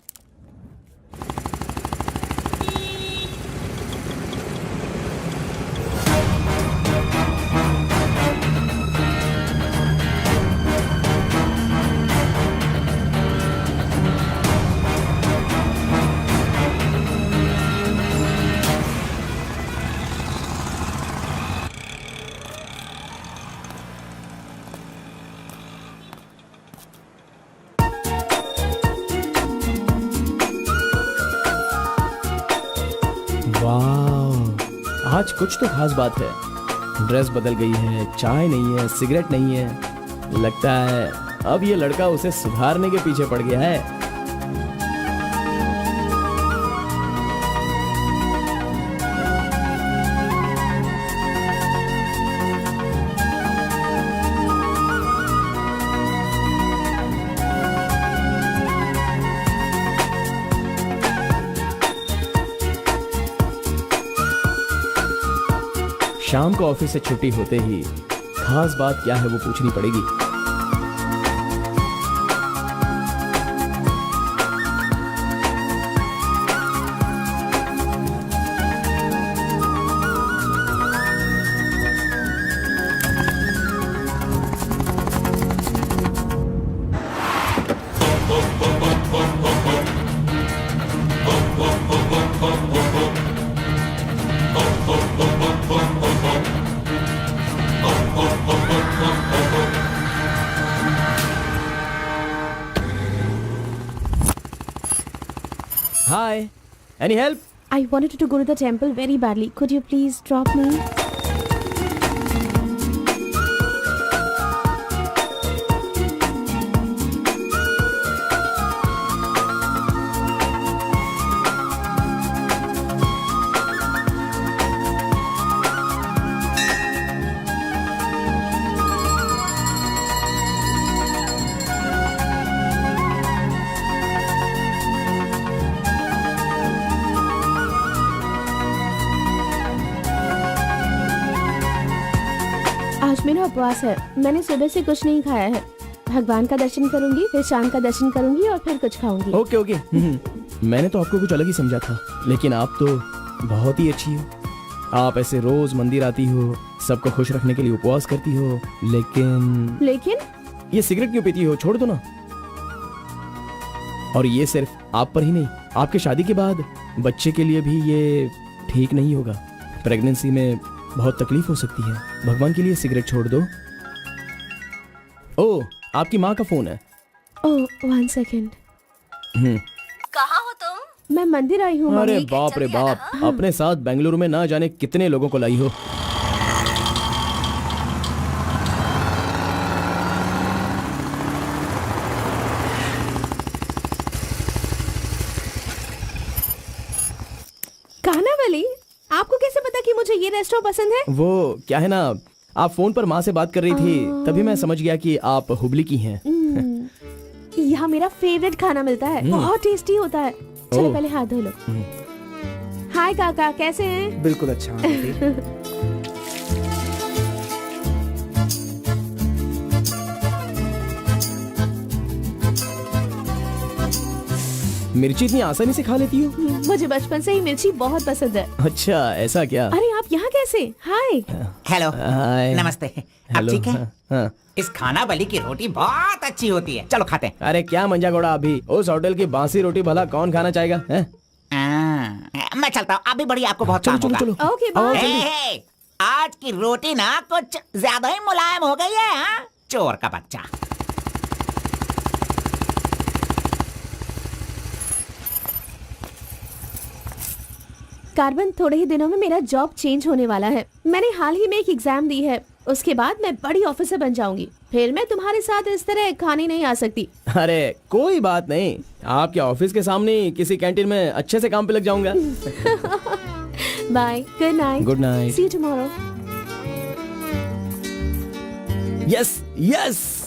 आज कुछ तो खास बात है। ड्रेस बदल गई है, चाय नहीं है, सिगरेट नहीं है। लगता है अब ये लड़का उसे सुधारने के पीछे पड़ गया है। शाम को ऑफिस से छुट्टी होते ही खास बात क्या है वो पूछनी पड़ेगी। Hi, any help? I wanted to go to the temple very badly. Could you please drop me? आज मेरा उपवास है। मैंने सुबह से कुछ नहीं खाया है। भगवान का दर्शन करूंगी, फिर शाम का दर्शन करूंगी और फिर कुछ खाऊंगी। Okay okay. मैंने तो आपको कुछ अलग ही समझा था, लेकिन आप तो बहुत ही अच्छी हो। आप ऐसे रोज मंदिर आती हो, सबको खुश रखने के लिए उपवास करती हो, लेकिन ये सिगरेट क्यों पीती हो? छोड़ दो ना। और ये सिर्फ आप पर ही नहीं, आपके शादी के बाद बच्चे के लिए भी ये ठीक नहीं होगा। प्रेगनेंसी में बहुत तकलीफ हो सकती है। भगवान के लिए सिगरेट छोड़ दो। ओह, आपकी माँ का फोन है। ओह, 1 सेकेंड। कहाँ हो तुम? मैं मंदिर आई हूँ। अरे मम्मी। बाप रे बाप, अपने साथ बेंगलुरु में ना जाने कितने लोगों को लाई हो। कानावली, आपको कैसे पता कि मुझे ये रेस्टोरेंट पसंद है? वो क्या है ना, आप फोन पर माँ से बात कर रही थी, तभी मैं समझ गया कि आप हुबली की हैं। यहाँ मेरा फेवरेट खाना मिलता है, बहुत टेस्टी होता है। चलो ओह। पहले हाथ धो लो। हाय काका, कैसे हैं? बिल्कुल अच्छा आंटी। मिर्ची इतनी आसानी से खा लेती हो? मुझे बचपन से ही मिर्ची बहुत पसंद है। अच्छा, ऐसा क्या? अरे आप यहाँ कैसे? हाय। हेलो, हाय। नमस्ते। आप हेलो। ठीक है? हाँ। इस खानावली की रोटी बहुत अच्छी होती है, चलो खाते हैं। अरे क्या मंजा घोड़ा, अभी उस होटल की बासी रोटी भला कौन खाना चाहेगा? हैं? मैं चलता हूँ, अभी बढ़िया, आपको बहुत चलो काम चलो होगा। चलो। ओके आओ, बाय। जल्दी। हे, आज की रोटी ना कुछ ज्यादा ही मुलायम हो गई है। हाँ? चोर का बच्चा। कार्बन, थोड़े ही दिनों में मेरा जॉब चेंज होने वाला है। मैंने हाल ही में एक एग्जाम दी है, उसके बाद मैं बड़ी ऑफिसर बन जाऊंगी। फिर मैं तुम्हारे साथ इस तरह खाने नहीं आ सकती। अरे कोई बात नहीं, आपके ऑफिस के सामने किसी कैंटीन में अच्छे से काम पे लग जाऊंगा। Bye, good night. Good night. See you tomorrow. Yes yes.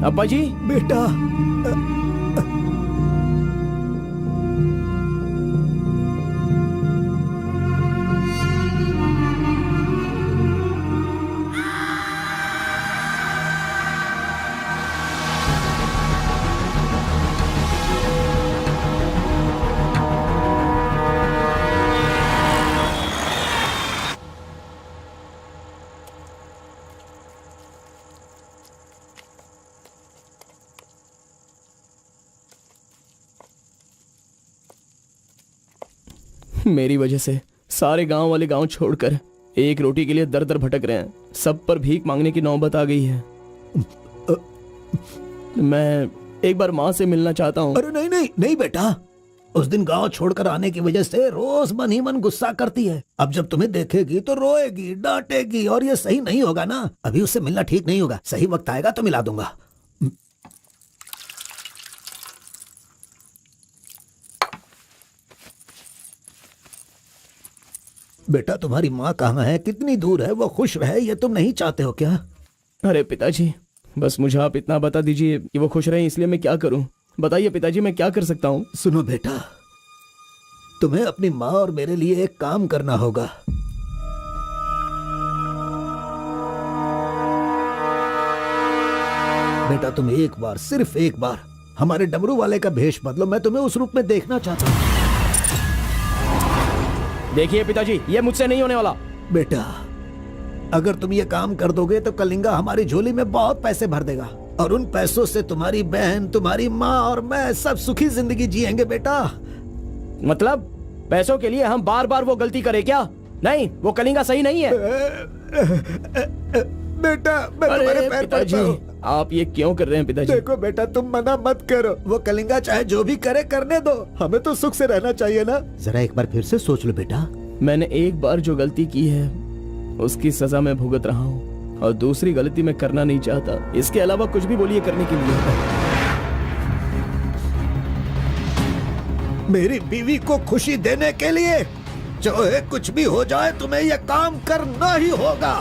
अब्बा जी, बेटा, मेरी वजह से सारे गांव वाले गांव छोड़कर एक रोटी के लिए दर दर भटक रहे हैं। सब पर भीख मांगने की नौबत आ गई है। मैं एक बार माँ से मिलना चाहता हूँ। अरे नहीं नहीं नहीं बेटा, उस दिन गांव छोड़कर आने की वजह से रोज मन ही मन गुस्सा करती है। अब जब तुम्हें देखेगी तो रोएगी, डांटेगी, और ये सही नहीं होगा ना। अभी उससे मिलना ठीक नहीं होगा। सही वक्त आएगा तो मिला दूंगा। बेटा तुम्हारी माँ कहाँ है, कितनी दूर है, वो खुश रहे ये तुम नहीं चाहते हो क्या? अरे पिताजी, बस मुझे आप इतना बता दीजिए कि वो खुश रहे, इसलिए मैं क्या करूं? बताइए पिताजी, मैं क्या कर सकता हूं? सुनो बेटा, तुम्हें अपनी माँ और मेरे लिए एक काम करना होगा। बेटा तुम एक बार, सिर्फ एक बार हमारे डमरू वाले का भेष बदलो। मैं तुम्हें उस रूप में देखना चाहता हूँ। देखिए पिताजी, ये मुझसे नहीं होने वाला। बेटा अगर तुम ये काम कर दोगे तो कलिंगा हमारी झोली में बहुत पैसे भर देगा, और उन पैसों से तुम्हारी बहन, तुम्हारी माँ और मैं सब सुखी जिंदगी जिएंगे। बेटा मतलब पैसों के लिए हम बार बार वो गलती करें क्या? नहीं, वो कलिंगा सही नहीं है। बेटा मैं तुम्हारे पैर पड़ता हूँ। आप ये क्यों कर रहे हैं पिताजी? देखो बेटा, तुम मना मत करो। वो कलिंगा चाहे जो भी करे करने दो, हमें तो सुख से रहना चाहिए ना। जरा एक बार फिर से सोच लो बेटा। मैंने एक बार जो गलती की है उसकी सजा मैं भुगत रहा हूँ, और दूसरी गलती मैं करना नहीं चाहता। इसके अलावा कुछ भी बोलिए करने के लिए। मेरी बीवी को खुशी देने के लिए चाहे कुछ भी हो जाए, तुम्हें यह काम करना ही होगा।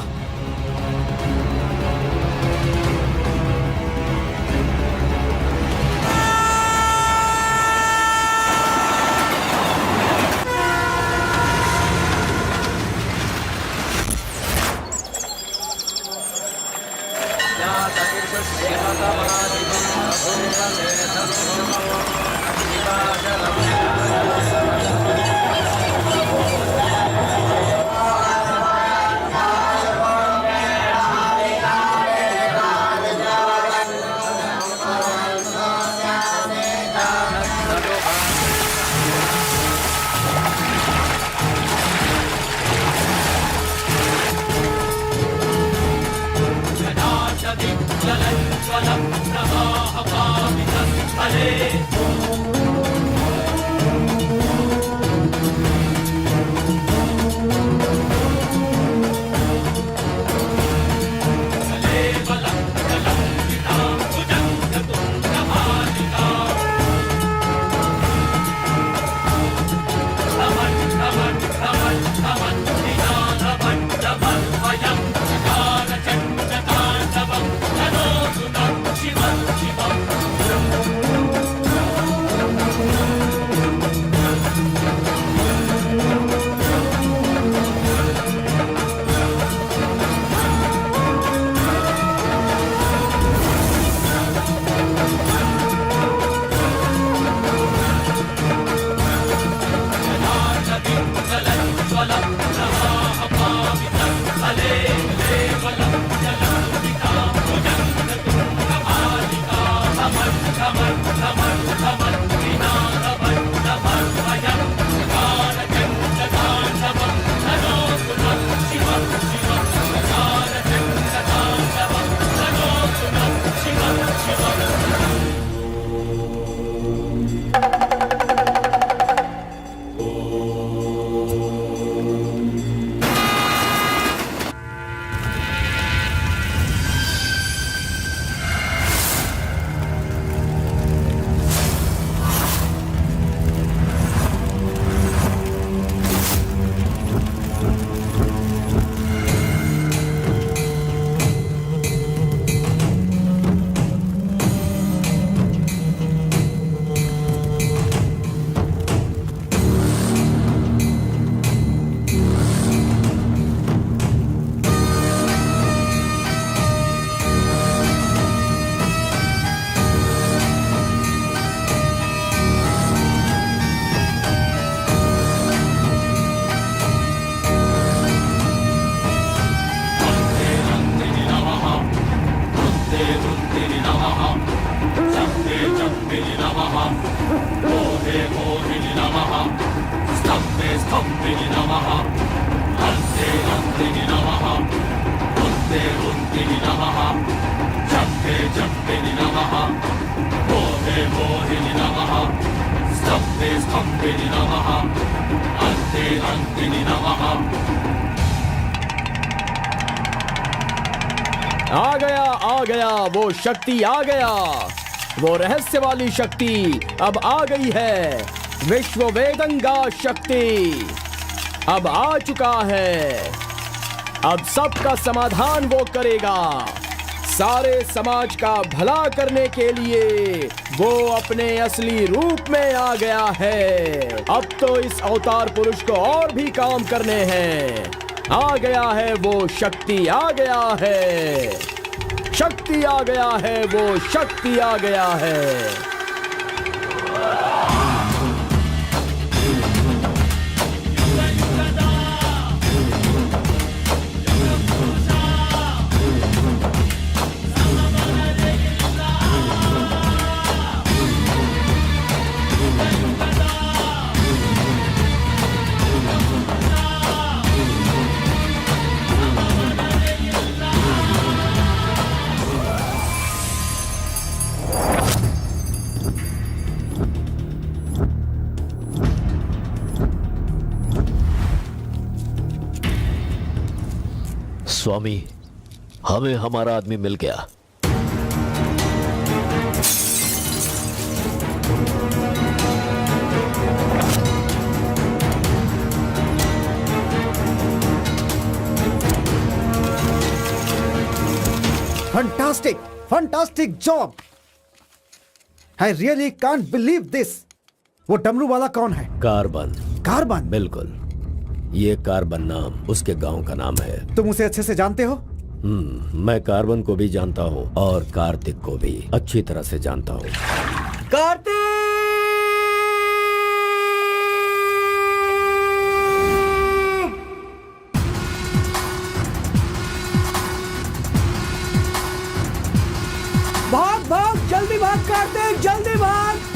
आ गया वो शक्ति आ गया, वो रहस्य वाली शक्ति अब आ गई है। विश्व वेदंगा शक्ति अब आ चुका है। अब सबका समाधान वो करेगा। सारे समाज का भला करने के लिए वो अपने असली रूप में आ गया है। अब तो इस अवतार पुरुष को और भी काम करने हैं। आ गया है वो शक्ति, आ गया है शक्ति, आ गया है वो शक्ति, आ गया है। स्वामी, हमें हमारा आदमी मिल गया। Fantastic, fantastic job. I really can't believe this. वो डमरू वाला कौन है? कार्बन। कार्बन? बिल्कुल, ये कार्बन नाम उसके गांव का नाम है। तुम उसे अच्छे से जानते हो? मैं कार्बन को भी जानता हूँ और कार्तिक को भी अच्छी तरह से जानता हूँ। कार्तिक! भाग भाग, जल्दी भाग कार्तिक, जल्दी भाग।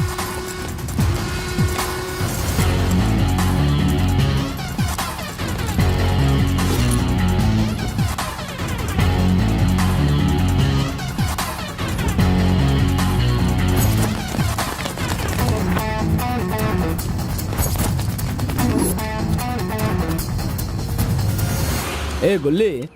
ए गुल्ली,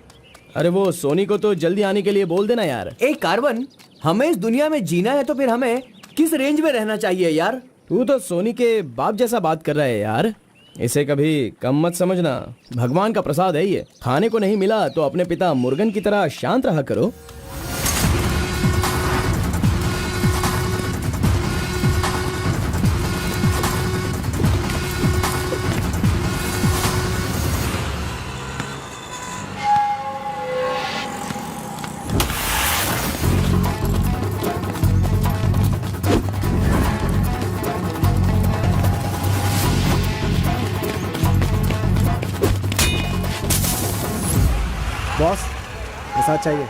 अरे वो सोनी को तो जल्दी आने के लिए बोल देना यार। ए कार्बन, हमें इस दुनिया में जीना है तो फिर हमें किस रेंज में रहना चाहिए यार? तू तो सोनी के बाप जैसा बात कर रहा है यार। इसे कभी कम मत समझना, भगवान का प्रसाद है ये। खाने को नहीं मिला तो अपने पिता मुर्गन की तरह शांत रहा करो। बॉस, ये साथ चाहिए।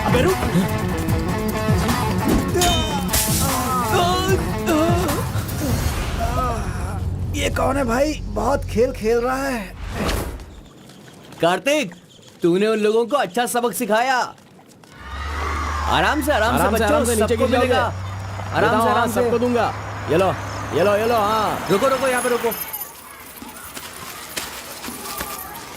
अबे रुक। ये कौन है भाई? बहुत खेल खेल रहा है। कार्तिक, तूने उन लोगों को अच्छा सबक सिखाया। आराम से बच्चों, सबको मिलेगा। आराम से सबको दूंगा। ये लो। हाँ, रुको यहाँ पे रुको।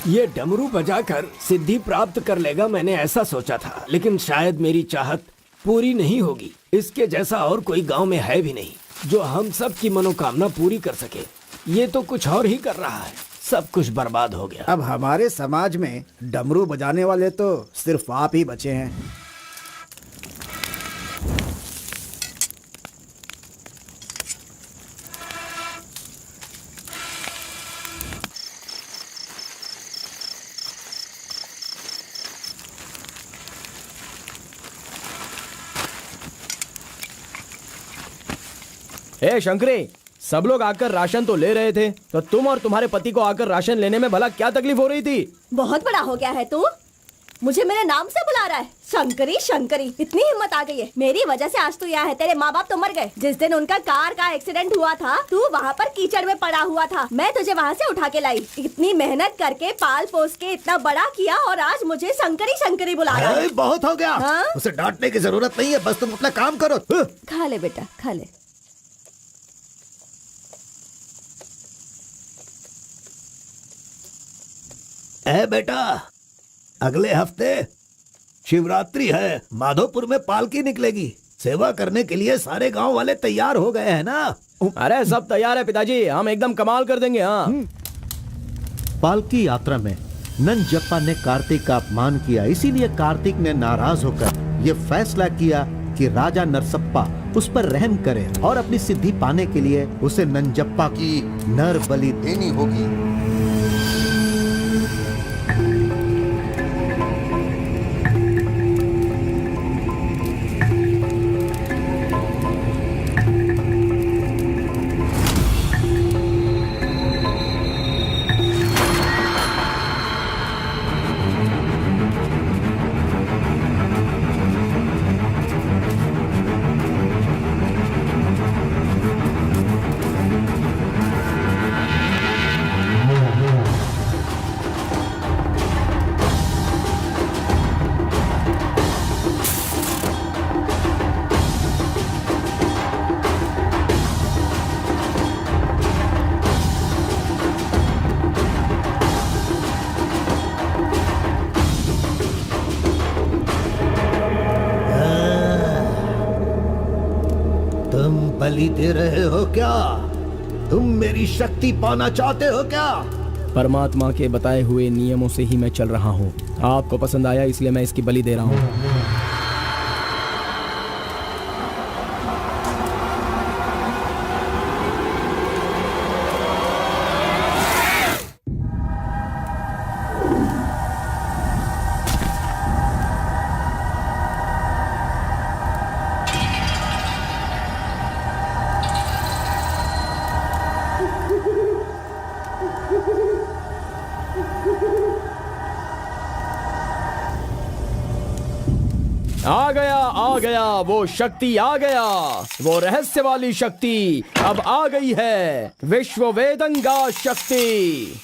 ये डमरू बजाकर सिद्धि प्राप्त कर लेगा, मैंने ऐसा सोचा था, लेकिन शायद मेरी चाहत पूरी नहीं होगी। इसके जैसा और कोई गांव में है भी नहीं जो हम सब की मनोकामना पूरी कर सके। ये तो कुछ और ही कर रहा है, सब कुछ बर्बाद हो गया। अब हमारे समाज में डमरू बजाने वाले तो सिर्फ आप ही बचे हैं। ए शंकरी, सब लोग आकर राशन तो ले रहे थे, तो तुम और तुम्हारे पति को आकर राशन लेने में भला क्या तकलीफ हो रही थी? बहुत बड़ा हो गया है तू, मुझे मेरे नाम से बुला रहा है। शंकरी शंकरी, इतनी हिम्मत आ गई है। मेरी वजह से आज तू यहाँ है। तेरे माँ बाप तो मर गए। जिस दिन उनका कार का एक्सीडेंट हुआ था, तू वहाँ पर कीचड़ में पड़ा हुआ था। मैं तुझे वहाँ से उठा के लाई। इतनी मेहनत करके पाल पोस के इतना बड़ा किया, और आज मुझे शंकरी शंकरी बुला रहा है। बहुत हो गया। हाँ? उसे डांटने की जरूरत नहीं है, बस तुम अपना काम करो। खा ले बेटा, खा ले। ए बेटा, अगले हफ्ते शिवरात्रि है, माधोपुर में पालकी निकलेगी। सेवा करने के लिए सारे गांव वाले तैयार हो गए हैं ना? अरे सब तैयार है पिताजी, हम एकदम कमाल कर देंगे। हाँ। पालकी यात्रा में नंजप्पा ने कार्तिक का अपमान किया, इसीलिए कार्तिक ने नाराज होकर ये फैसला किया कि राजा नरसप्पा उस पर रहम करे और अपनी सिद्धि पाने के लिए उसे नंजप्पा की नर बलि देनी होगी। बलि दे रहे हो क्या? तुम मेरी शक्ति पाना चाहते हो क्या? परमात्मा के बताए हुए नियमों से ही मैं चल रहा हूँ। आपको पसंद आया इसलिए मैं इसकी बलि दे रहा हूँ। आ गया वो शक्ति, आ गया वो रहस्य वाली शक्ति, अब आ गई है विश्व वेदंगा शक्ति।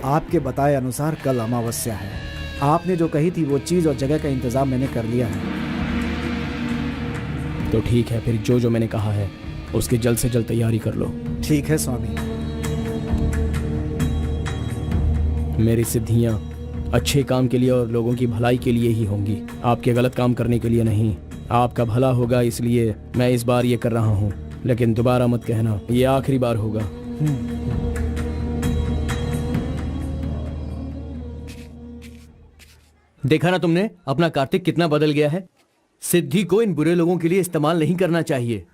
आपके बताए अनुसार कल अमावस्या है। आपने जो कही थी वो चीज और जगह का इंतजाम मैंने कर लिया है। तो ठीक है, फिर जो जो मैंने कहा है उसकी जल्द से जल्द तैयारी कर लो। ठीक है स्वामी। मेरी सिद्धियां अच्छे काम के लिए और लोगों की भलाई के लिए ही होंगी, आपके गलत काम करने के लिए नहीं। आपका भला होगा इसलिए मैं इस बार ये कर रहा हूँ, लेकिन दोबारा मत कहना, ये आखिरी बार होगा। देखा ना तुमने, अपना कार्तिक कितना बदल गया है। सिद्धि को इन बुरे लोगों के लिए इस्तेमाल नहीं करना चाहिए।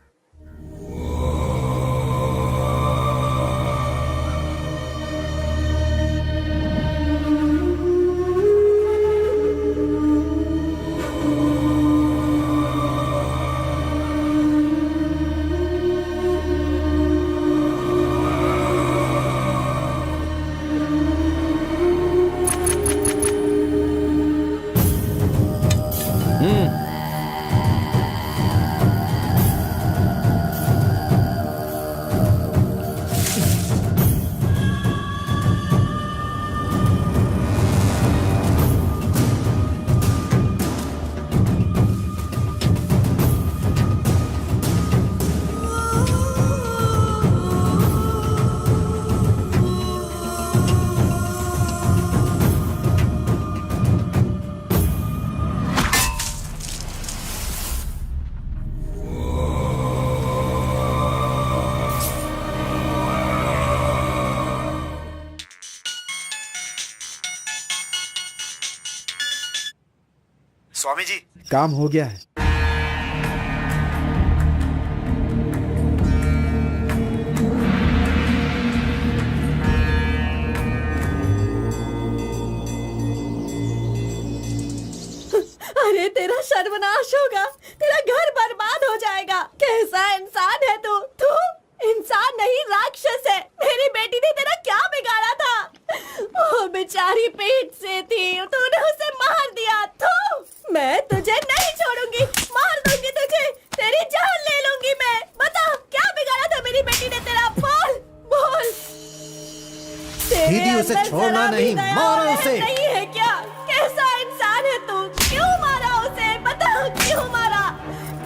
स्वामी जी, काम हो गया है। अरे तेरा सर्वनाश होगा, तेरा घर बर्बाद हो जाएगा। कैसा इंसान है तू? तू इंसान नहीं, राक्षस है। मेरी बेटी ने तेरा क्या बिगाड़ा था? वो बेचारी पेट से थी, तूने उसे मार दिया। तू, मैं तुझे नहीं छोड़ूंगी, मार दूंगी तुझे, तेरी जान ले लूंगी मैं। बता क्या बिगाड़ा था मेरी बेटी ने तेरा? बोल बोल। दीदी, उसे छोड़ना नहीं, मारो उसे। नहीं है क्या? कैसा इंसान है तू? क्यों मारा उसे? बता क्यों मारा?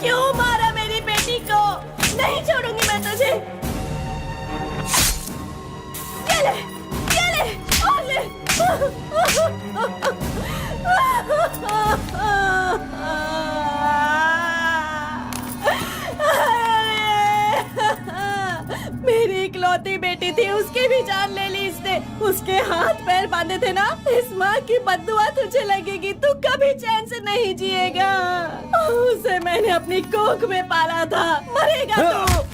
क्यों मारा मेरी बेटी को? नहीं छोड़ूंगी मैं तुझे। ये ले और ले। मेरी इकलौती बेटी थी, उसकी भी जान ले ली इसने। उसके हाथ पैर बांधे थे ना, इस माँ की बद्दुआ तुझे लगेगी, तू कभी चैन से नहीं जिएगा। उसे मैंने अपनी कोख में पाला था, मरेगा तू।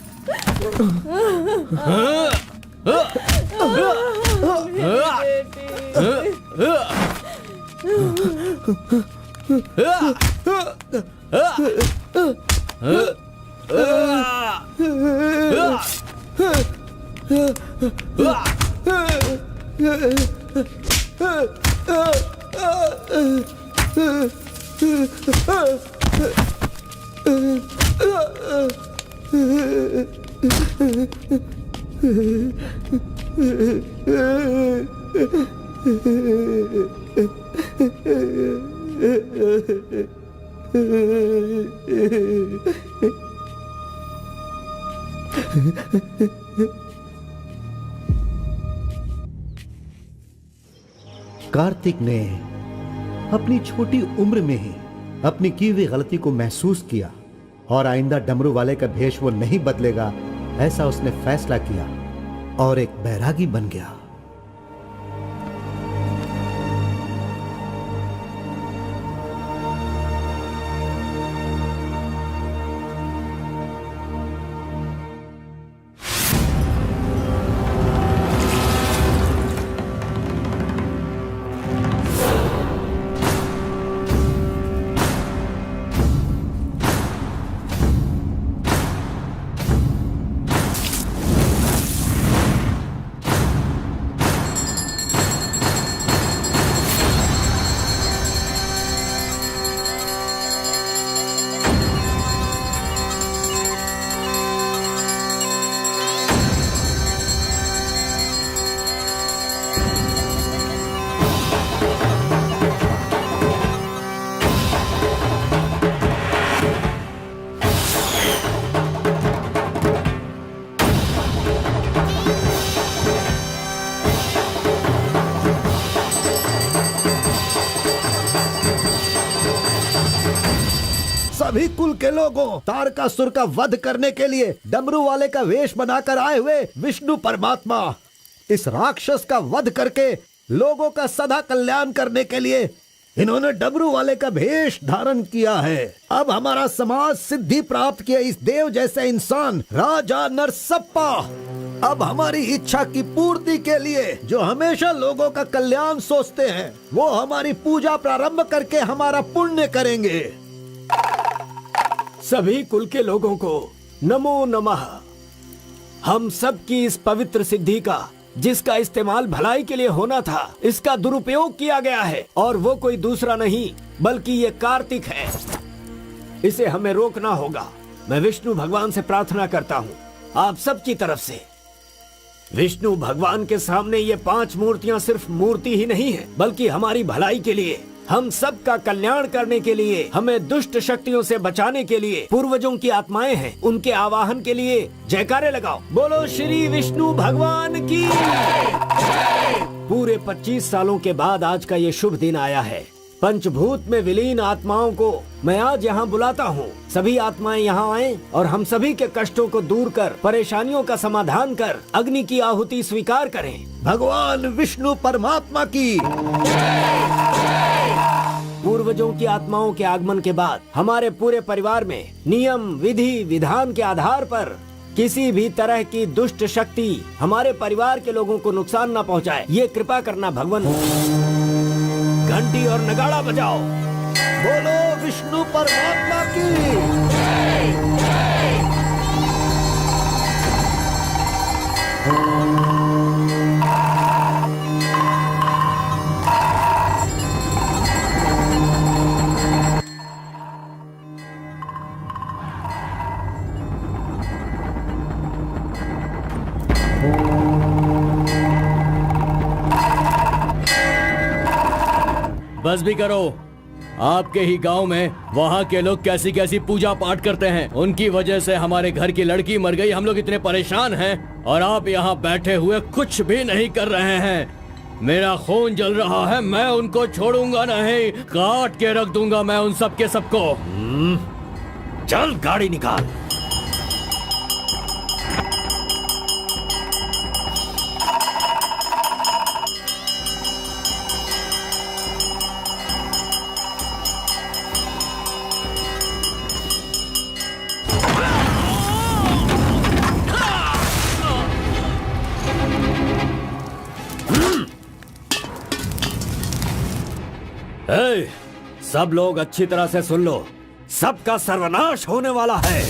कार्तिक ने अपनी छोटी उम्र में ही अपनी की हुई गलती को महसूस किया और आइंदा डमरू वाले का भेष वो नहीं बदलेगा, ऐसा उसने फैसला किया और एक बैरागी बन गया। सभी कुल के लोगों, तारकासुर का वध करने के लिए डमरू वाले का वेश बनाकर आए हुए विष्णु परमात्मा इस राक्षस का वध करके लोगों का सदा कल्याण करने के लिए इन्होंने डमरू वाले का भेष धारण किया है। अब हमारा समाज सिद्धि प्राप्त किया इस देव जैसे इंसान राजा नरसप्पा अब हमारी इच्छा की पूर्ति के लिए जो हमेशा लोगों का कल्याण सोचते हैं, वो हमारी पूजा प्रारंभ करके हमारा पुण्य करेंगे। सभी कुल के लोगों को नमो नमः। हम सब की इस पवित्र सिद्धि का, जिसका इस्तेमाल भलाई के लिए होना था, इसका दुरुपयोग किया गया है और वो कोई दूसरा नहीं बल्कि ये कार्तिक है। इसे हमें रोकना होगा। मैं विष्णु भगवान से प्रार्थना करता हूँ आप सब की तरफ से। विष्णु भगवान के सामने ये 5 मूर्तियाँ सिर्फ मूर्ति ही नहीं है, बल्कि हमारी भलाई के लिए, हम सब का कल्याण करने के लिए, हमें दुष्ट शक्तियों से बचाने के लिए, पूर्वजों की आत्माएं हैं, उनके आवाहन के लिए जयकारे लगाओ। बोलो श्री विष्णु भगवान की। पूरे 25 सालों के बाद आज का ये शुभ दिन आया है। पंचभूत में विलीन आत्माओं को मैं आज यहाँ बुलाता हूँ। सभी आत्माएं यहाँ आएं और हम सभी के कष्टों को दूर कर, परेशानियों का समाधान कर, अग्नि की आहुति स्वीकार करें। भगवान विष्णु परमात्मा की। पूर्व पूर्वजों की आत्माओं के आगमन के बाद हमारे पूरे परिवार में नियम विधि विधान के आधार पर किसी भी तरह की दुष्ट शक्ति हमारे परिवार के लोगों को नुकसान न पहुंचाए, ये कृपा करना भगवान। घंटी और नगाड़ा बजाओ। बोलो विष्णु परमात्मा की। बस भी करो। आपके ही गांव में वहाँ के लोग कैसी कैसी पूजा पाठ करते हैं, उनकी वजह से हमारे घर की लड़की मर गई। हम लोग इतने परेशान हैं और आप यहाँ बैठे हुए कुछ भी नहीं कर रहे हैं। मेरा खून जल रहा है, मैं उनको छोड़ूंगा नहीं, काट के रख दूंगा मैं उन सब के सबको। चल गाड़ी निकाल। ए, सब लोग अच्छी तरह से सुन लो, सबका सर्वनाश होने वाला है।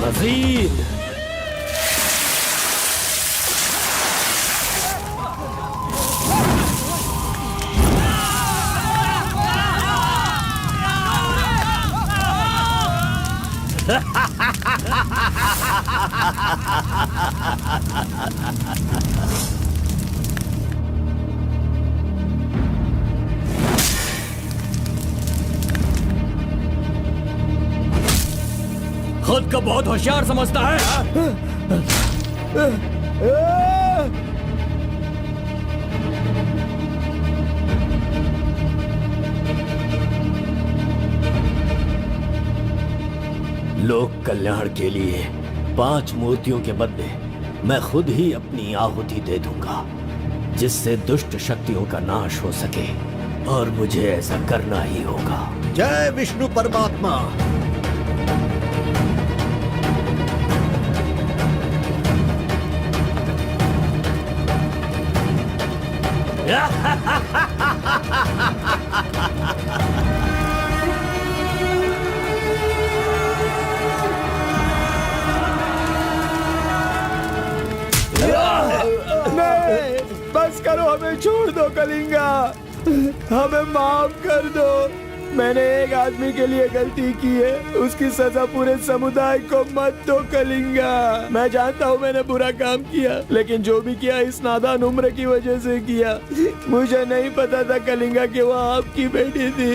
मजीद खुद को बहुत होशियार समझता है। लोक कल्याण के लिए 5 मूर्तियों के बदले मैं खुद ही अपनी आहुति दे दूंगा, जिससे दुष्ट शक्तियों का नाश हो सके, और मुझे ऐसा करना ही होगा। जय विष्णु परमात्मा। नहीं, बस करो, हमें छोड़ दो कलिंगा, हमें माफ कर दो। मैंने एक आदमी के लिए गलती की है, उसकी सजा पूरे समुदाय को मत दो कलिंगा। मैं जानता हूँ मैंने बुरा काम किया, लेकिन जो भी किया इस नादान उम्र की वजह से किया। मुझे नहीं पता था कलिंगा कि वो आपकी बेटी थी।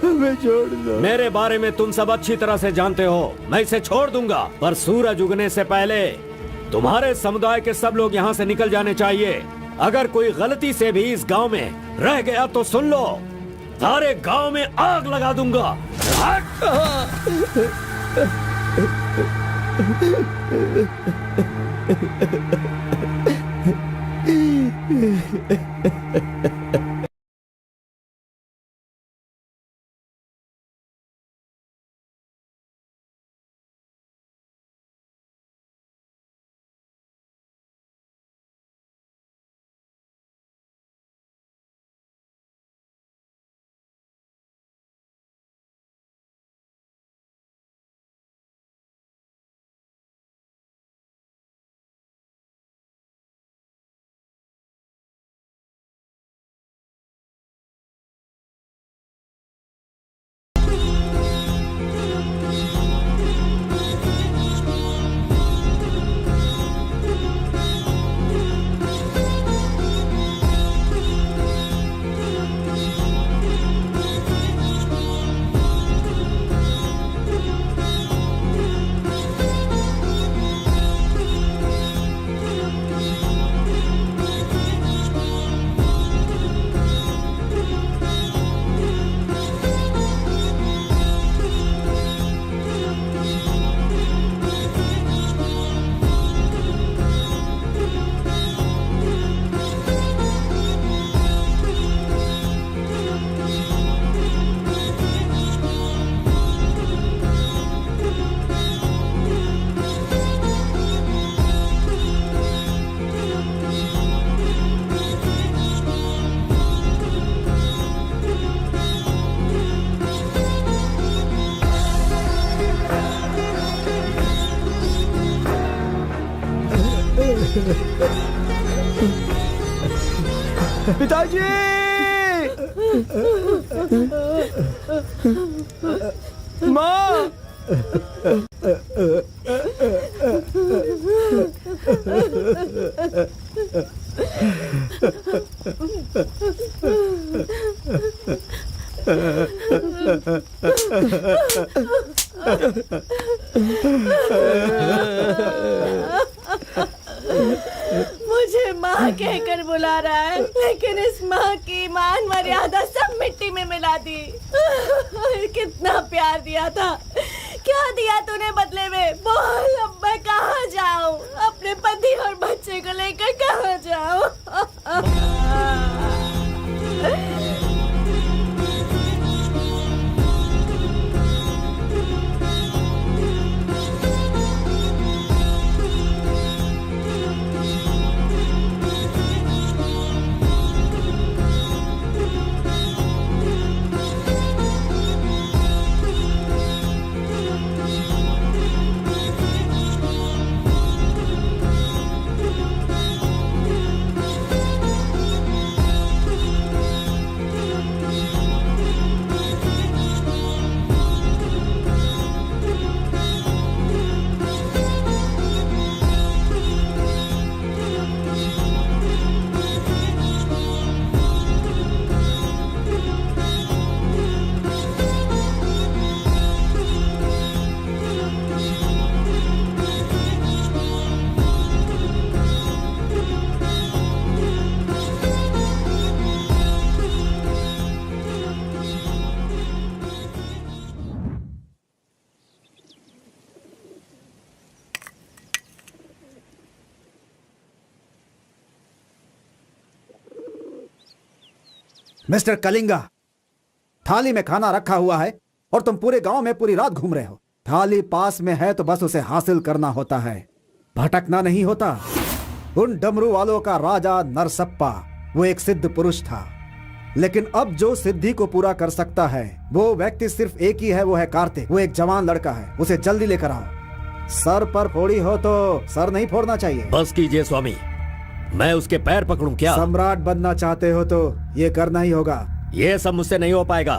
हमें छोड़ दो। मेरे बारे में तुम सब अच्छी तरह से जानते हो, मैं इसे छोड़ दूंगा, पर सूरज उगने से पहले तुम्हारे समुदाय के सब लोग यहाँ से निकल जाने चाहिए। अगर कोई गलती से भी इस गांव में रह गया तो सुन लो, सारे गांव में आग लगा दूंगा। हट! पिताजी! माँ! मुझे माँ कहकर बुला रहा है, लेकिन इस माँ की मान मर्यादा सब मिट्टी में मिला दी। कितना प्यार दिया था, क्या दिया तूने बदले में? बोल, अब मैं कहाँ जाऊँ? अपने पति और बच्चे को लेकर कहाँ जाऊँ? मिस्टर कलिंगा, थाली में खाना रखा हुआ है और तुम पूरे गांव में पूरी रात घूम रहे हो। थाली पास में है तो बस उसे हासिल करना होता है, भटकना नहीं होता। उन डमरू वालों का राजा नरसप्पा वो एक सिद्ध पुरुष था, लेकिन अब जो सिद्धि को पूरा कर सकता है वो व्यक्ति सिर्फ एक ही है, वो है कार्तिक। वो एक जवान लड़का है, उसे जल्दी लेकर आओ। सर पर फोड़ी हो तो सर नहीं फोड़ना चाहिए। बस कीजिए स्वामी, मैं उसके पैर पकड़ूं क्या? सम्राट बनना चाहते हो तो ये करना ही होगा। ये सब मुझसे नहीं हो पाएगा।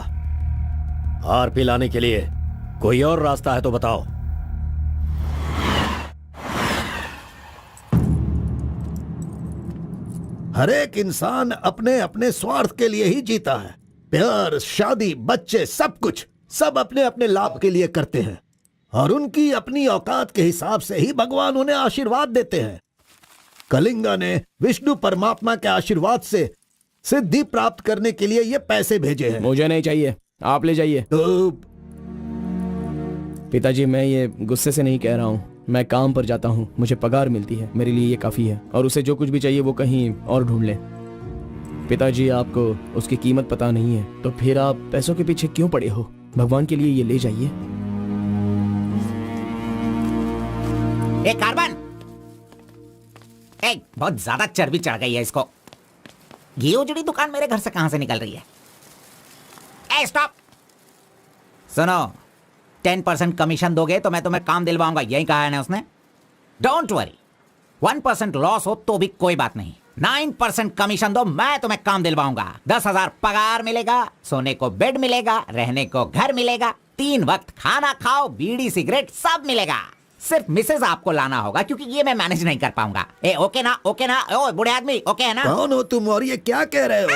हार पिलाने के लिए कोई और रास्ता है तो बताओ। हर एक इंसान अपने अपने स्वार्थ के लिए ही जीता है। प्यार, शादी, बच्चे, सब कुछ सब अपने अपने लाभ के लिए करते हैं और उनकी अपनी औकात के हिसाब से ही भगवान उन्हें आशीर्वाद देते हैं। कलिंगा ने विष्णु परमात्मा के आशीर्वाद से सिद्धि प्राप्त करने के लिए ये पैसे भेजे हैं। मुझे नहीं चाहिए, आप ले जाइए। तो पिताजी, मैं ये गुस्से से नहीं कह रहा हूँ। मैं काम पर जाता हूँ, मुझे पगार मिलती है, मेरे लिए ये काफी है। और उसे जो कुछ भी चाहिए वो कहीं और ढूंढ ले। पिताजी, आपको उसकी कीमत पता नहीं है, तो फिर आप पैसों के पीछे क्यों पड़े हो? भगवान के लिए ये ले जाइए। ए कार्बन, बहुत ज्यादा चर्बी चढ़ गई है इसको। ये उजड़ी दुकान मेरे घर से कहां से निकल रही है? ए स्टॉप, सुनो, 10% कमीशन दोगे तो मैं तुम्हें काम दिलवाऊंगा, यही कहा है ना उसने। डोंट वरी, 1% लॉस हो तो भी कोई बात नहीं, 9% कमीशन दो, मैं तुम्हें काम दिलवाऊंगा। 10,000 पगार मिलेगा, सोने को बेड मिलेगा, रहने को घर मिलेगा, 3 वक्त खाना खाओ, बीड़ी सिगरेट सब मिलेगा। सिर्फ मिसेज आपको लाना होगा, क्योंकि ये मैं मैनेज नहीं कर पाऊंगा। ए ओके ना, ओके ना? ओ बूढ़े आदमी, ओके है ना? कौन हो तुम और ये क्या कह रहे हो?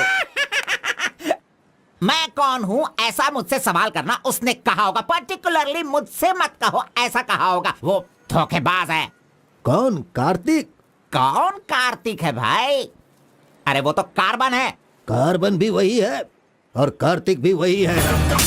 मैं कौन हूँ ऐसा मुझसे सवाल करना उसने कहा होगा। पर्टिकुलरली मुझसे मत कहो, ऐसा कहा होगा। वो धोखेबाज है। कौन? कार्तिक? कौन कार्तिक है भाई? अरे वो तो कार्बन है। कार्बन भी वही है और कार्तिक भी वही है।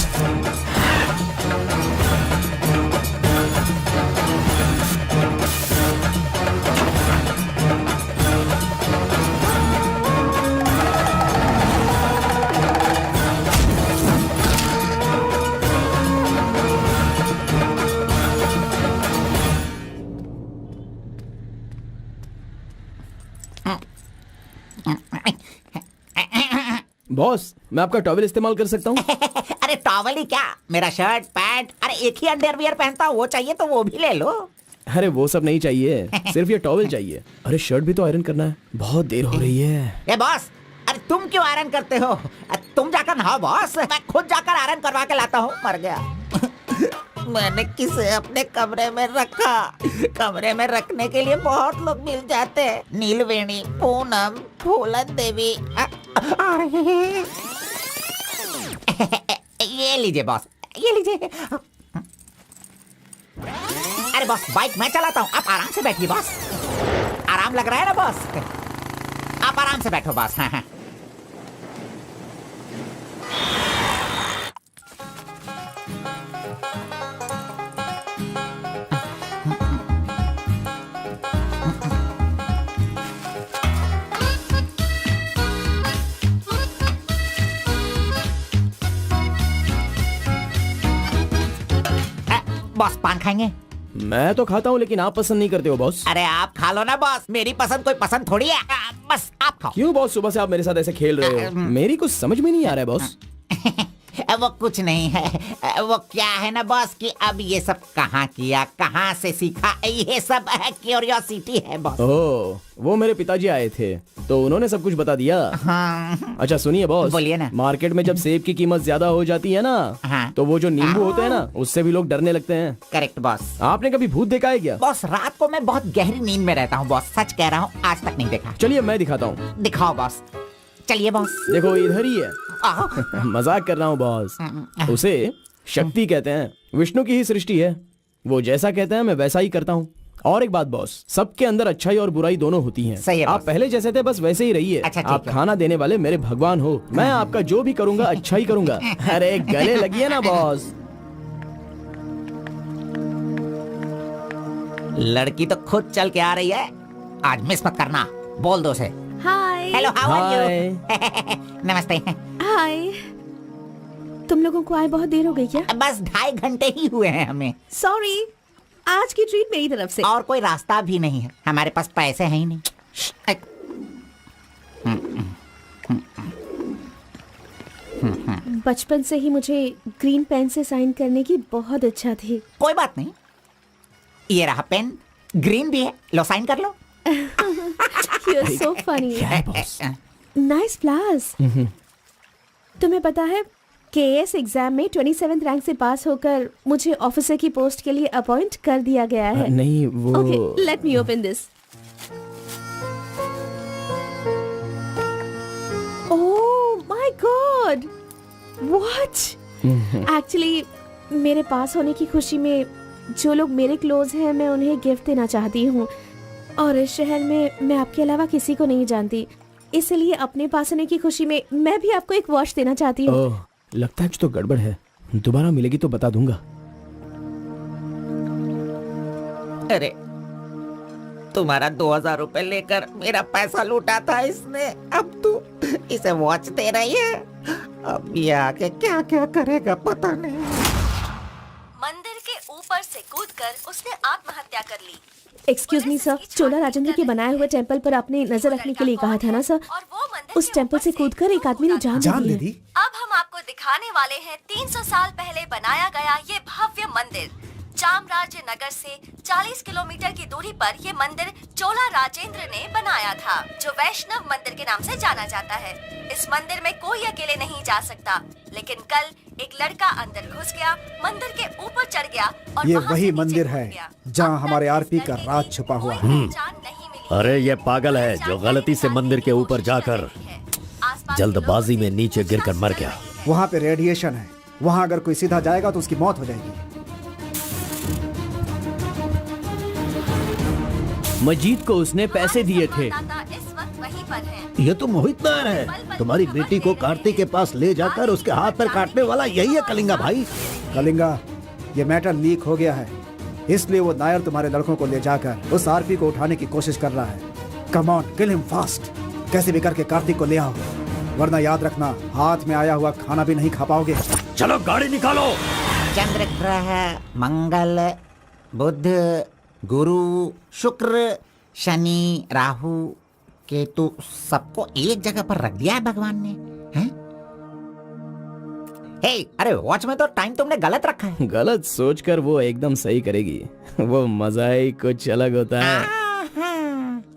बॉस, मैं आपका टॉवल इस्तेमाल कर सकता हूँ? अरे टॉवल ही क्या, मेरा शर्ट पैंट, अरे एक ही अंडरवियर पहनता हूँ, वो चाहिए तो वो भी ले लो। अरे वो सब नहीं चाहिए, सिर्फ ये टॉवल चाहिए। अरे शर्ट भी तो आयरन करना है, बहुत देर हो रही है। ए बॉस, अरे तुम क्यों आयरन करते हो? तुम जाकर नहाओ बॉस, मैं खुद जाकर आयरन करवा के लाता हूँ। मर गया। मैंने किसे अपने कमरे में रखा? कमरे में रखने के लिए बहुत लोग मिल जाते हैं। नीलवेणी, पूनम, फूलन देवी। ये लीजिए बॉस, ये लीजिए। अरे बॉस, बाइक मैं चलाता हूँ, आप आराम से बैठिए बॉस। आराम लग रहा है ना बॉस? आप आराम से बैठो बॉस। हाँ। बॉस पान खाएंगे? मैं तो खाता हूँ, लेकिन आप पसंद नहीं करते हो बॉस। अरे आप खा लो ना बॉस, मेरी पसंद कोई पसंद थोड़ी है। बस आप खाओ। क्यों बॉस, सुबह से आप मेरे साथ ऐसे खेल रहे हो? मेरी कुछ समझ में नहीं आ रहा है बॉस। वो कुछ नहीं है, वो क्या है ना बॉस कि अब ये सब कहाँ किया, कहाँ से सीखा, ये सब क्यूरियोसिटी है बॉस। ओह, वो मेरे पिताजी आए थे तो उन्होंने सब कुछ बता दिया। हाँ। अच्छा सुनिए बॉस, बोलिए ना। मार्केट में जब सेब की कीमत ज्यादा हो जाती है ना, हाँ। तो वो जो नींबू होते हैं ना, उससे भी लोग डरने लगते हैं। Correct boss. आपने कभी भूत देखा है क्या? बॉस रात को मैं बहुत गहरी नींद में रहता हूँ बॉस, सच कह रहा हूँ, आज तक नहीं देखा। चलिए मैं दिखाता हूँ। दिखाओ बॉस। चलिए बॉस। देखो इधर ही है। आओ। मजाक कर रहा हूँ बॉस। उसे शक्ति कहते हैं, विष्णु की ही सृष्टि है। वो जैसा कहते हैं मैं वैसा ही करता हूँ। और एक बात बॉस, सबके अंदर अच्छाई और बुराई दोनों होती हैं। सही है आप बॉस। पहले जैसे थे बस वैसे ही रहिए। अच्छा, ठीक आप है। खाना देने वाले मेरे भगवान हो, मैं आपका जो भी करूंगा अच्छा ही करूंगा। अरे गले लगिए ना बॉस। लड़की तो खुद चल के आ रही है, आज मिस मत करना। बोल दो से hi. Hello, how are hi. You? Namaste. Hi. तुम लोगों को आए बहुत देर हो गई क्या? बस 2.5 घंटे ही हुए हैं हमें, सॉरी, आज की ट्रीट मेरी तरफ से। और कोई रास्ता भी नहीं है, हमारे पास पैसे हैं ही नहीं। बचपन से ही मुझे ग्रीन पेन से साइन करने की बहुत इच्छा थी। कोई बात नहीं, ये रहा पेन, ग्रीन भी है, लो साइन कर लो। You're so funny. क्या है बॉस? Nice flowers. तुम्हें पता है KS एग्जाम में 27th रैंक से पास होकर मुझे ऑफिसर की पोस्ट के लिए अपॉइंट कर दिया गया है। नहीं वो Okay, let me open this. Oh my God! What? Actually, मेरे पास होने की खुशी में जो लोग मेरे क्लोज हैं मैं उन्हें गिफ्ट देना चाहती हूँ, और इस शहर में मैं आपके अलावा किसी को नहीं जानती, इसलिए अपने पास होने की खुशी में मैं भी आपको एक वॉच देना चाहती हूँ। ओह, लगता है कुछ तो गड़बड़ है। दोबारा मिलेगी तो बता दूंगा। अरे तुम्हारा 2000 रुपए लेकर मेरा पैसा लूटा था इसने, अब तू इसे वॉच दे रही है। अब ये आगे क्या क्या करेगा पता नहीं। मंदिर के ऊपर से कूदकर उसने आत्महत्या कर ली। एक्सक्यूज मी सर, चोला राजेंद्र के बनाए हुए टेम्पल पर आपने नजर रखने के लिए कहा था ना सर? और वो मंदिर उस टेम्पल से कूदकर एक आदमी ने जान दे दी। अब हम आपको दिखाने वाले हैं 300 साल पहले बनाया गया ये भव्य मंदिर। चामराज नगर से 40 किलोमीटर की दूरी पर ये मंदिर चोला राजेंद्र ने बनाया था, जो वैष्णव मंदिर के नाम से जाना जाता है। इस मंदिर में कोई अकेले नहीं जा सकता, लेकिन कल एक लड़का अंदर घुस गया, मंदिर के ऊपर चढ़ गया और ये वहाँ से वही नीचे मंदिर कूद है गया। जहाँ अब तक हमारे इस आरपी का लड़के राज की छुपा हुआ कोई है। पहचान नहीं मिली। अरे ये पागल है जो गलती से मंदिर के ऊपर जाकर जल्दबाजी में नीचे गिरकर मर गया। वहाँ पे रेडिएशन है, वहाँ अगर कोई सीधा जाएगा तो उसकी मौत हो जाएगी। मजीद को उसने पैसे दिए थे। इस वक्त वहीं पर है। ये तो मोहित नायर है। तुम्हारी बेटी को कार्तिक के पास ले जाकर उसके हाथ पर काटने वाला यही है कलिंगा भाई। कलिंगा, ये मैटर लीक हो गया है, इसलिए वो नायर तुम्हारे लड़कों को ले जाकर उस आरपी को उठाने की कोशिश कर रहा है। Come on, kill him fast. कैसे भी करके कार्तिक को ले आओ, वरना याद रखना हाथ में आया हुआ खाना भी नहीं खा पाओगे। चलो गाड़ी निकालो। चंद्र ग्रह, मंगल, बुध, गुरु, शुक्र, शनि, राहु, केतु, सबको एक जगह पर रख दिया है भगवान ने, हैं? हे, अरे वॉच में तो टाइम तुमने गलत रखा है। गलत सोचकर वो एकदम सही करेगी। वो मजा ही कुछ अलग होता है।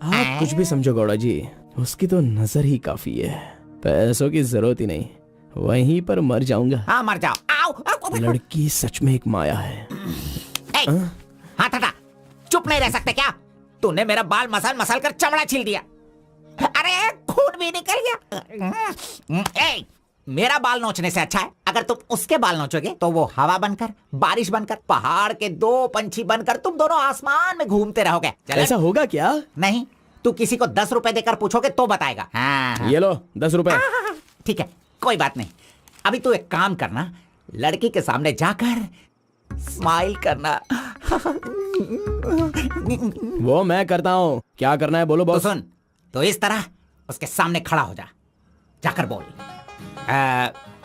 आप कुछ भी समझो गौड़ा जी, उसकी तो नजर ही काफी है, पैसों की जरूरत ही नहीं। वहीं पर मर जाऊंगा। हाँ मर जाओ। आओ, आओ। लड़की सच में एक माया है। हाँ टाटा, चुप नहीं रह सकते क्या? तूने मेरा बाल मसल मसल कर चमड़ा छील दिया। अरे खून भी निकल गया। ए, मेरा बाल नोचने से अच्छा है अगर तुम उसके बाल नोचोगे तो वो हवा बनकर, बारिश बनकर, पहाड़ के 2 पंछी बनकर तुम दोनों आसमान में घूमते रहोगे। ऐसा होगा क्या? नहीं, तू किसी को 10 रुपए देकर पूछोगे तो बताएगा। हाँ। ये लो 10 रुपए। ठीक है, कोई बात नहीं। अभी तू एक काम करना, लड़की के सामने जाकर स्माइल करना। वो मैं करता हूँ, क्या करना है बोलो तो बॉस। सुन, तो इस तरह उसके सामने खड़ा हो जा, जाकर बोल,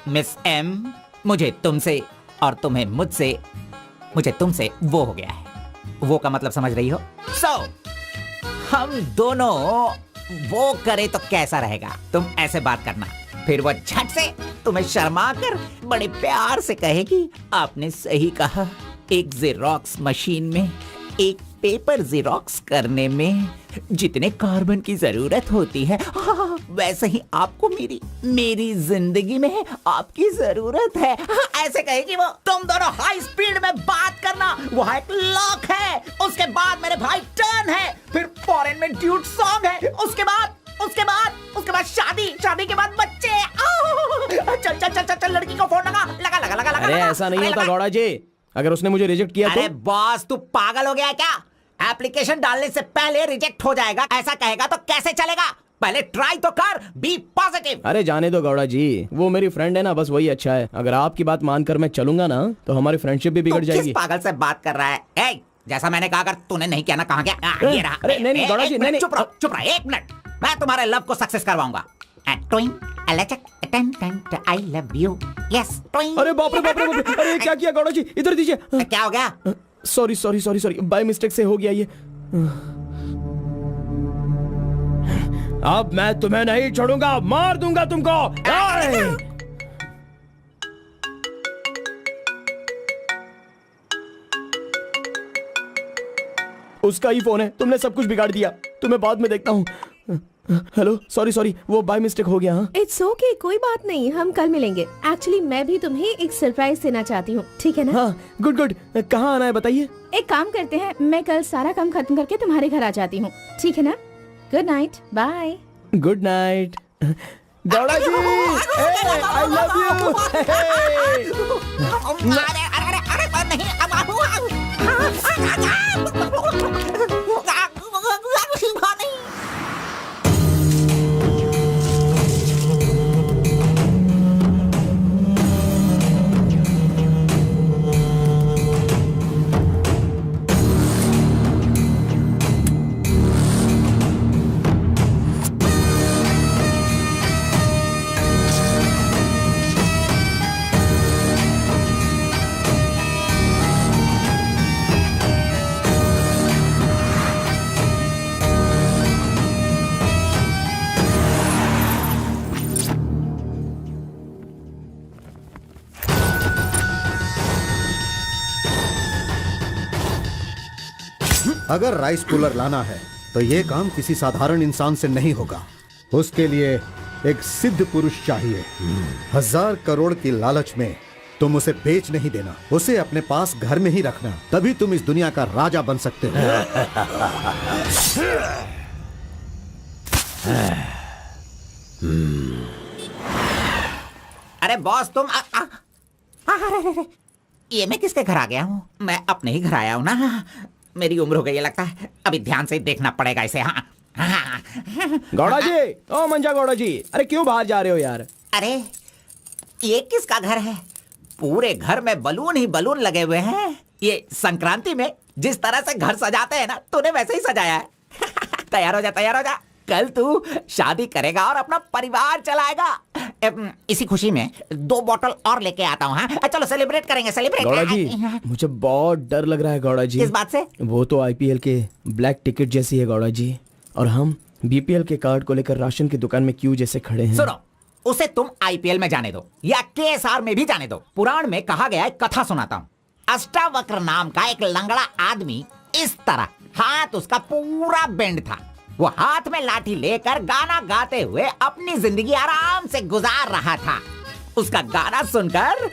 मिस एम, मुझे तुमसे और तुम्हें मुझसे, मुझे तुमसे वो हो गया है। वो का मतलब समझ रही हो? हम दोनों वो करे तो कैसा रहेगा? तुम ऐसे बात करना, फिर वो झट से तुम्हें शर्मा कर बड़े प्यार से कहेगी, आपने सही कहा, एक जेरोक्स मशीन में एक पेपर जेरोक्स करने में जितने कार्बन की जरूरत होती है, वैसे ही आपको मेरी जिंदगी में आपकी जरूरत है। ऐसे कहेगी वो। तुम दोनों हाई स्पीड में बात करना, वहाँ एक लॉक है, उसके बाद मेरे भाई टर्न है, फिर फॉरेन में ड्यूट सॉन्ग है, उसके बाद शादी के बाद बच्चे। चल लड़की को फोन लगा। अरे ऐसा नहीं होता गौड़ा जी, अगर उसने मुझे रिजेक्ट किया अरे तो? बॉस, तू पागल हो गया है क्या? एप्लीकेशन डालने से पहले रिजेक्ट हो जाएगा, ऐसा कहेगा तो कैसे चलेगा? पहले ट्राई तो कर, बी पॉजिटिव। अरे जाने दो गौड़ा जी, वो मेरी फ्रेंड है ना, बस वही अच्छा है। अगर आपकी बात मानकर मैं चलूंगा ना तो हमारी फ्रेंडशिप भी बिगड़ जाएगी। किस पागल से बात कर रहा है? ए, जैसा मैंने कहा, अगर तूने नहीं किया ना, कहाँ गया? ये रहा। अरे नहीं गौड़ा जी, नहीं। चुप रहो 1 मिनट, मैं तुम्हारे लव को सक्सेस करवाऊंगा। I love you. Yes. अरे बाप रे। अरे क्या किया गौड़ा जी, इधर दीजिए। क्या हो गया? सॉरी, बाय मिस्टेक से हो गया ये। अब मैं तुम्हें नहीं छोड़ूंगा, मार दूंगा तुमको। उसका ही फोन है, तुमने सब कुछ बिगाड़ दिया। तुम्हें बाद में देखता हूँ। हेलो, सॉरी, वो बाय मिस्टेक हो गया। हाँ इट्स ओके, कोई बात नहीं, हम कल मिलेंगे। एक्चुअली मैं भी तुम्हें एक सरप्राइज देना चाहती हूँ, ठीक है ना? हाँ, गुड। कहाँ आना है बताइए। एक काम करते हैं, मैं कल सारा काम खत्म करके तुम्हारे घर आ जाती हूँ, ठीक है ना? Good night, bye. Good night Gowda ji, I love you. अरे नहीं, अब अगर राइस कूलर लाना है तो ये काम किसी साधारण इंसान से नहीं होगा। उसके लिए एक सिद्ध पुरुष चाहिए। 1000 करोड़ की लालच में तुम उसे बेच नहीं देना, उसे अपने पास घर में ही रखना, तभी तुम इस दुनिया का राजा बन सकते हो। अरे बॉस तुम अरे, ये मैं किसके घर आ गया हूँ? मैं अपने ही घर आया हूँ ना। मेरी उम्र हो गई है लगता है, अभी ध्यान से देखना पड़ेगा इसे। हाँ गौड़ा जी, ओ मंजा गौड़ा जी, अरे क्यों बाहर जा रहे हो यार? अरे ये किसका घर है? पूरे घर में बलून ही बलून लगे हुए हैं। ये संक्रांति में जिस तरह से घर सजाते हैं ना, तूने वैसे ही सजाया है। तैयार हो जा, तैयार हो जा। कल तू शादी करेगा और अपना परिवार चलाएगा। इसी खुशी में 2 बॉटल और लेके आता हूँ। हाँ चलो सेलिब्रेट करेंगे, सेलिब्रेट। गौड़ा जी, मुझे बहुत डर लग रहा है गौड़ा जी। किस बात से? वो तो आईपीएल के ब्लैक टिकट जैसी है गौड़ा जी, और हम बीपीएल के कार्ड को लेकर राशन की दुकान में क्यों जैसे खड़े हैं। सुनो, उसे तुम आईपीएल में जाने दो या केएसआर में भी जाने दो। पुराण में कहा गया है, कथा सुनाता हूँ। अष्टावक्र नाम का एक लंगड़ा आदमी, इस तरह हाथ उसका पूरा बेंड था। वो हाथ में लाठी लेकर गाना गाते हुए अपनी जिंदगी आराम से गुजार रहा था। उसका गाना सुनकर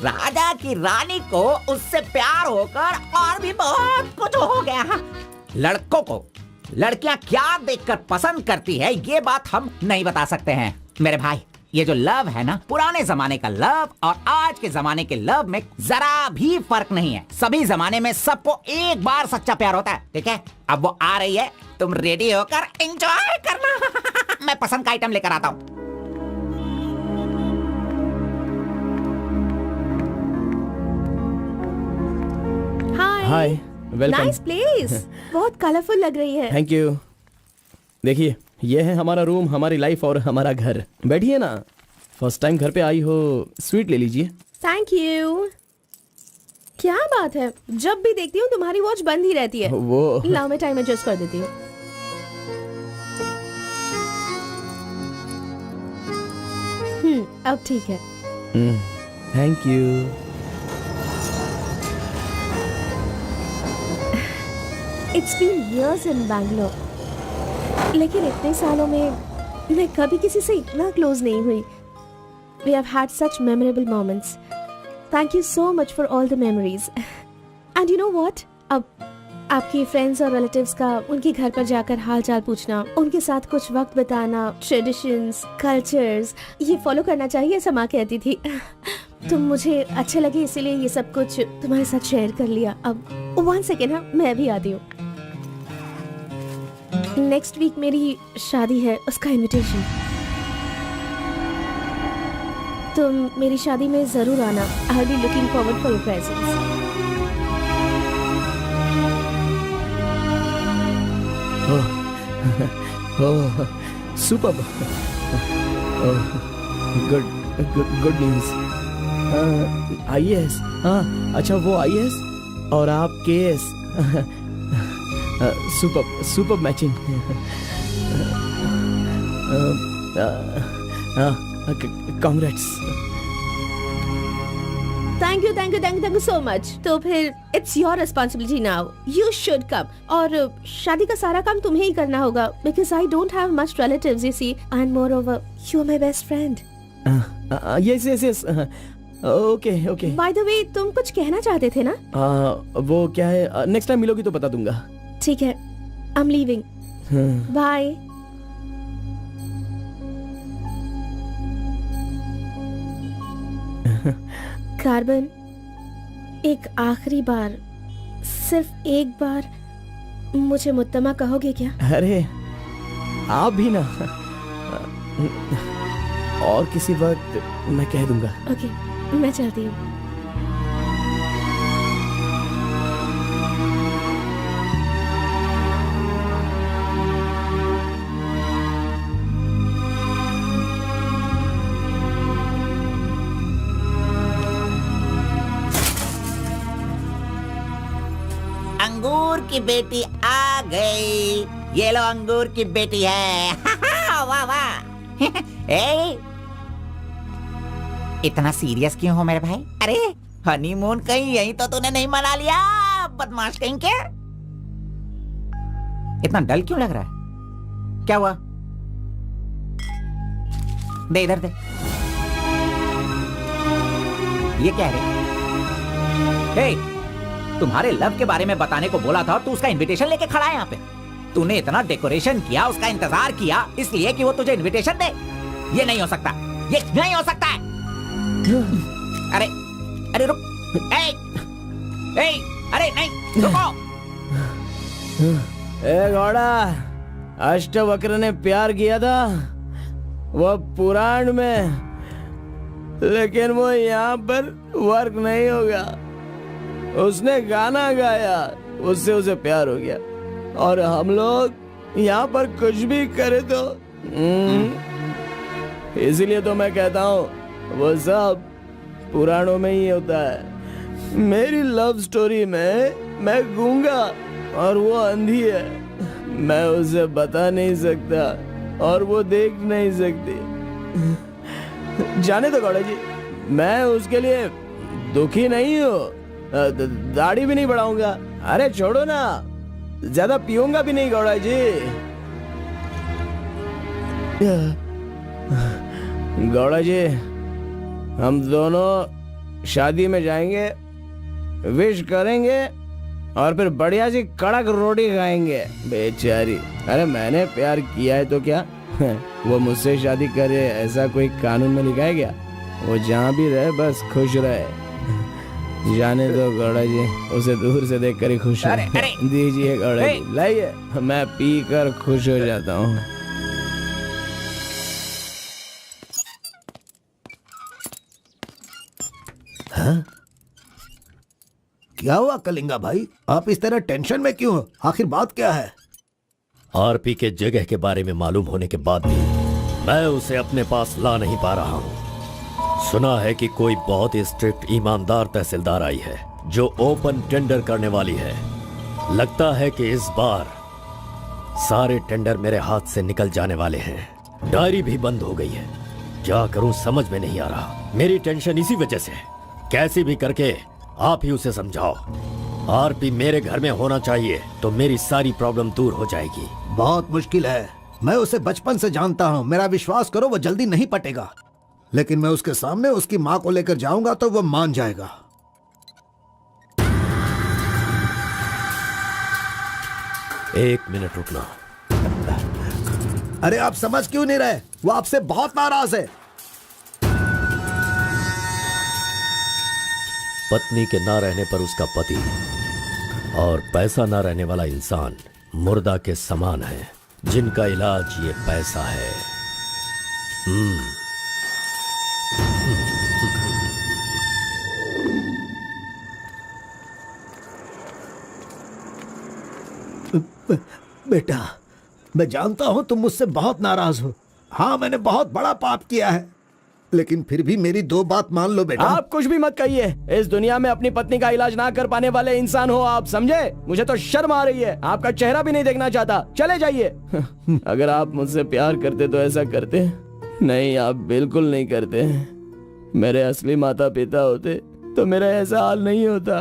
राजा की रानी को उससे प्यार होकर और भी बहुत कुछ हो गया। लड़कों को लड़कियां क्या देखकर पसंद करती है, ये बात हम नहीं बता सकते हैं मेरे भाई। ये जो लव है ना, पुराने जमाने का लव और आज के जमाने के लव में जरा भी फर्क नहीं है। सभी जमाने में सबको एक बार सच्चा प्यार होता है, ठीक है? अब वो आ रही है, तुम रेडी होकर एंजॉय करना। मैं पसंद का आइटम लेकर आता हूँ। हाय, वेलकम। नाइस प्लेस, बहुत कलरफुल लग रही है। Thank you. देखिए, ये है हमारा रूम, हमारी लाइफ और हमारा घर। बैठिए ना, फर्स्ट टाइम घर पे आई हो, स्वीट ले लीजिए। Thank you. क्या बात है, जब भी देखती हूँ तुम्हारी वॉच बंद ही रहती है। वो लाओ मैं टाइम एडजस्ट कर देती हूँ। अब ठीक है। Thank you. It's been years in Bangalore, लेकिन इतने सालों में मैं कभी किसी से इतना क्लोज नहीं हुई। We have had such memorable moments. Thank you so much for all the memories. And you know what? अब आपके फ्रेंड्स और रिलेटिव्स का उनके घर पर जाकर हाल चाल पूछना, उनके साथ कुछ वक्त बिताना, ट्रेडिशंस, कल्चर्स, ये फॉलो करना चाहिए, ऐसा माँ कहती थी। तो मुझे अच्छे लगे, इसीलिए ये सब कुछ तुम्हारे साथ शेयर कर लिया। अब 1 सेकेंड, हाँ मैं भी आती हूँ। नेक्स्ट वीक मेरी शादी है, उसका इनविटेशन। तुम मेरी शादी में जरूर आना। I will be looking forward for your presence. Superb. Good news. IAS. हाँ अच्छा, वो आईएएस और आप KS. Superb matching. Congrats. Thank you so much. तो फिर it's your responsibility now, you should come. और शादी का सारा काम तुम्हें ही करना होगा, because I don't have much relatives, you see, and moreover you are my best friend. Yes. Okay. By the way, तुम कुछ कहना चाहते थे ना? वो क्या है, नेक्स्ट टाइम मिलोगी तो बता दूंगा। ठीक है, I am leaving. Bye. Carbon, एक आखिरी बार, सिर्फ एक बार मुझे मुत्तमा कहोगे क्या? अरे आप भी ना, और किसी वक्त मैं कह दूंगा। ओके, मैं चलती हूँ। अंगूर की बेटी आ गई। ये लो, अंगूर की बेटी है। वाह वाह। ए, इतना सीरियस क्यों हो मेरे भाई? अरे हनीमून कहीं यहीं तो तूने नहीं मना लिया, बदमाश कहीं के? इतना डल क्यों लग रहा है? क्या हुआ? दे इधर दे। ये क्या है? हे, तुम्हारे लव के बारे में बताने को बोला था और तू उसका इनविटेशन लेके खड़ा है यहाँ पे। तूने इतना डेकोरेशन किया, उसका इंतजार किया इसलिए कि वो तुझे इनविटेशन दे। ये नहीं हो सकता, ये नहीं हो सकता है। अरे अरे रुक, अरे नहीं रुको। ए घोड़ा, अष्टवक्र ने प्यार किया था वो पुराण में, लेकिन वो यहाँ पर वर्क नहीं होगा। उसने गाना गाया, उससे उसे प्यार हो गया, और हम लोग यहाँ पर कुछ भी करे तो इसीलिए तो मैं कहता हूँ वो सब पुराणों में ही होता है। मेरी लव स्टोरी में मैं गूंगा और वो अंधी है, मैं उसे बता नहीं सकता और वो देख नहीं सकती। जाने दो गौड़ा जी, मैं उसके लिए दुखी नहीं हूँ, दाढ़ी भी नहीं बढ़ाऊंगा। अरे छोड़ो ना, ज्यादा पीऊंगा भी नहीं गौड़ा जी। गौड़ा जी, हम दोनों शादी में जाएंगे, विश करेंगे और फिर बढ़िया सी कड़क रोटी खाएंगे। बेचारी, अरे मैंने प्यार किया है तो क्या वो मुझसे शादी करे ऐसा कोई कानून में लिखा है क्या? वो जहाँ भी रहे बस खुश रहे। जाने दो गौड़ा जी, उसे दूर से देखकर ही खुश है। दीजिए गौड़ा जी, लाइए, मैं पी कर खुश हो जाता हूँ। हाँ? क्या हुआ कलिंगा भाई, आप इस तरह टेंशन में क्यों हो? आखिर बात क्या है? आरपी के जगह के बारे में मालूम होने के बाद भी मैं उसे अपने पास ला नहीं पा रहा हूँ। सुना है कि कोई बहुत ही स्ट्रिक्ट ईमानदार तहसीलदार आई है जो ओपन टेंडर करने वाली है। लगता है कि इस बार सारे टेंडर मेरे हाथ से निकल जाने वाले हैं। डायरी भी बंद हो गई है, क्या करूं समझ में नहीं आ रहा। मेरी टेंशन इसी वजह से है। कैसे भी करके आप ही उसे समझाओ। आरपी मेरे घर में होना चाहिए तो मेरी सारी प्रॉब्लम दूर हो जाएगी। बहुत मुश्किल है, मैं उसे बचपन से जानता हूँ। मेरा विश्वास करो, वो जल्दी नहीं पटेगा, लेकिन मैं उसके सामने उसकी माँ को लेकर जाऊंगा तो वो मान जाएगा। एक मिनट रुकना। अरे आप समझ क्यों नहीं रहे? वो आपसे बहुत नाराज है। पत्नी के ना रहने पर उसका पति और पैसा ना रहने वाला इंसान मुर्दा के समान है, जिनका इलाज ये पैसा है। बेटा, मैं जानता हूं तुम मुझसे बहुत नाराज हो। हाँ, मैंने बहुत बड़ा पाप किया है, लेकिन फिर भी मेरी दो बात मान लो बेटा। आप कुछ भी मत कहिए। इस दुनिया में अपनी पत्नी का इलाज ना कर पाने वाले इंसान हो आप, समझे? मुझे तो शर्म आ रही है, आपका चेहरा भी नहीं देखना चाहता। चले जाइए। अगर आप मुझसे प्यार करते तो ऐसा करते। नहीं, आप बिल्कुल नहीं करते। मेरे असली माता पिता होते तो मेरा ऐसा हाल नहीं होता।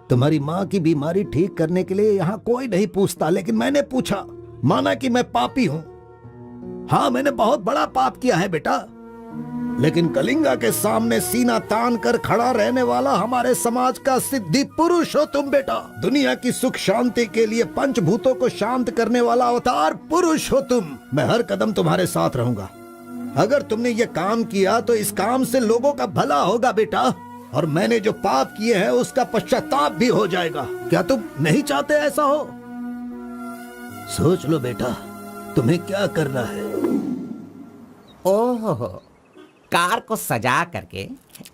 तुम्हारी माँ की बीमारी ठीक करने के लिए यहाँ कोई नहीं पूछता, लेकिन मैंने पूछा, माना कि मैं पापी हूँ। हाँ, मैंने बहुत बड़ा पाप किया है बेटा, लेकिन कलिंगा के सामने सीना तान कर खड़ा रहने वाला हमारे समाज का सिद्धि पुरुष हो तुम बेटा। दुनिया की सुख शांति के लिए पंचभूतों को शांत करने वाला अवतार पुरुष हो तुम। मैं हर कदम तुम्हारे साथ रहूंगा। अगर तुमने ये काम किया तो इस काम से लोगों का भला होगा बेटा, और मैंने जो पाप किए हैं उसका पश्चाताप भी हो जाएगा। क्या तुम नहीं चाहते ऐसा हो? सोच लो बेटा, तुम्हें क्या करना है। ओहो, कार को सजा करके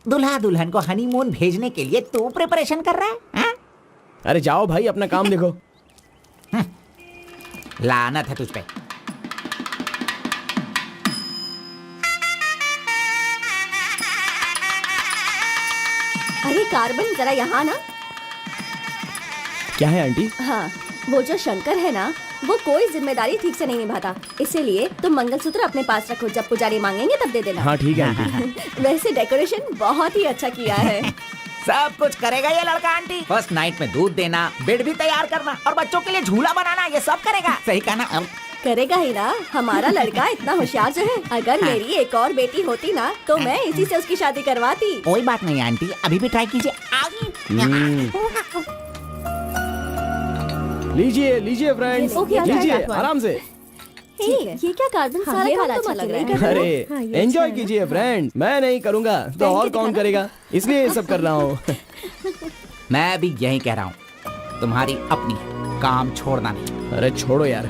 दुल्हा दुल्हन को हनीमून भेजने के लिए तू प्रिपरेशन कर रहा है, हा? अरे जाओ भाई, अपना काम देखो। लानत है तुझ पे। अरे कार्बन, जरा यहाँ ना। क्या है आंटी? हाँ, वो जो शंकर है ना, वो कोई जिम्मेदारी ठीक से नहीं निभाता, इसीलिए तुम मंगलसूत्र अपने पास रखो, जब पुजारी मांगेंगे तब दे देना। हाँ ठीक है आंटी। वैसे डेकोरेशन बहुत ही अच्छा किया है। सब कुछ करेगा ये लड़का आंटी। फर्स्ट नाइट में दूध देना, बेड भी तैयार करना और बच्चों के लिए झूला बनाना, ये सब करेगा। सही कहा ना? करेगा ही ना, हमारा लड़का इतना होशियार जो है। अगर मेरी एक और बेटी होती ना तो मैं इसी से उसकी शादी करवाती। कोई बात नहीं आंटी, अभी भी ट्राई कीजिए। लीजिए लीजिए फ्रेंड्स, ओके, लीजिए अच्छा, आराम से। ये क्या कार्बन हाँ, सारा ये काम वाला तो अच्छा मतलब लग रहा नहीं है। कर रहे हो। अरे हाँ, ये एंजॉय अच्छा है। कीजिए फ्रेंड्स, मैं नहीं करूँगा तो Thank और you, कौन दिखाना। करेगा, इसलिए ये सब कर रहा हूँ। मैं भी यही कह रहा हूँ, तुम्हारी अपनी काम छोड़ना नहीं। अरे छोड़ो यार।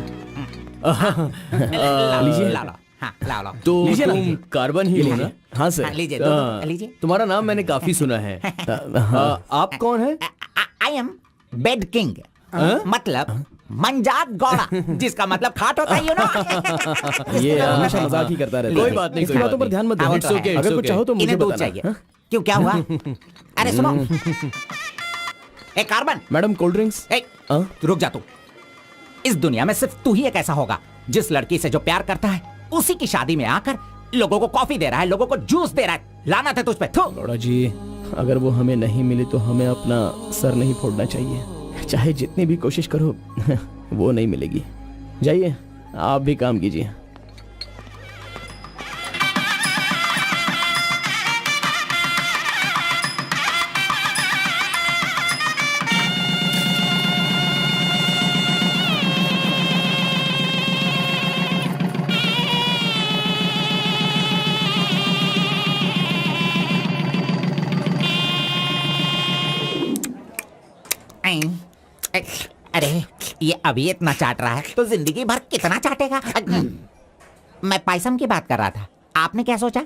लीजिए, ला लो। हाँ, ला लो। तो लीजिए ना। तुम कार्बन ही हो ना? हाँ सर। हाँ, लीजिए, हाँ, लीजिए। तुम्हारा नाम मैंने काफी सुना है। आप कौन है? आई एम बेड किंग, मतलब मंजात गौड़ा, जिसका मतलब खाट होता है, यू नो। ये हमेशा मजाक ही करता रहता है। कोई बात नहीं, इसकी कोई बातों बात पर ध्यान मत हाँ, वो देना। तो है। अगर कुछ चाहो तो मुझे इन्हें दूध बताना। चाहिए। हाँ? क्यों, क्या हुआ? अरे सुनो, ए कार्बन, मैडम कोल्ड ड्रिंक्स। ए तू रुक जा। तू इस दुनिया में सिर्फ तू ही एक ऐसा होगा जिस लड़की से जो प्यार करता है उसी की शादी में आकर लोगों को कॉफी दे रहा है, लोगों को जूस दे रहा है। लानत है तुझ पे। थू। गौड़ा जी, अगर वो हमें नहीं मिली तो हमें अपना सर नहीं फोड़ना चाहिए। चाहे जितनी भी कोशिश करो वो नहीं मिलेगी। जाइए, आप भी काम कीजिए। अरे ये अभी इतना चाट रहा है तो जिंदगी भर कितना चाटेगा। मैं पायसम की बात कर रहा था, आपने क्या सोचा?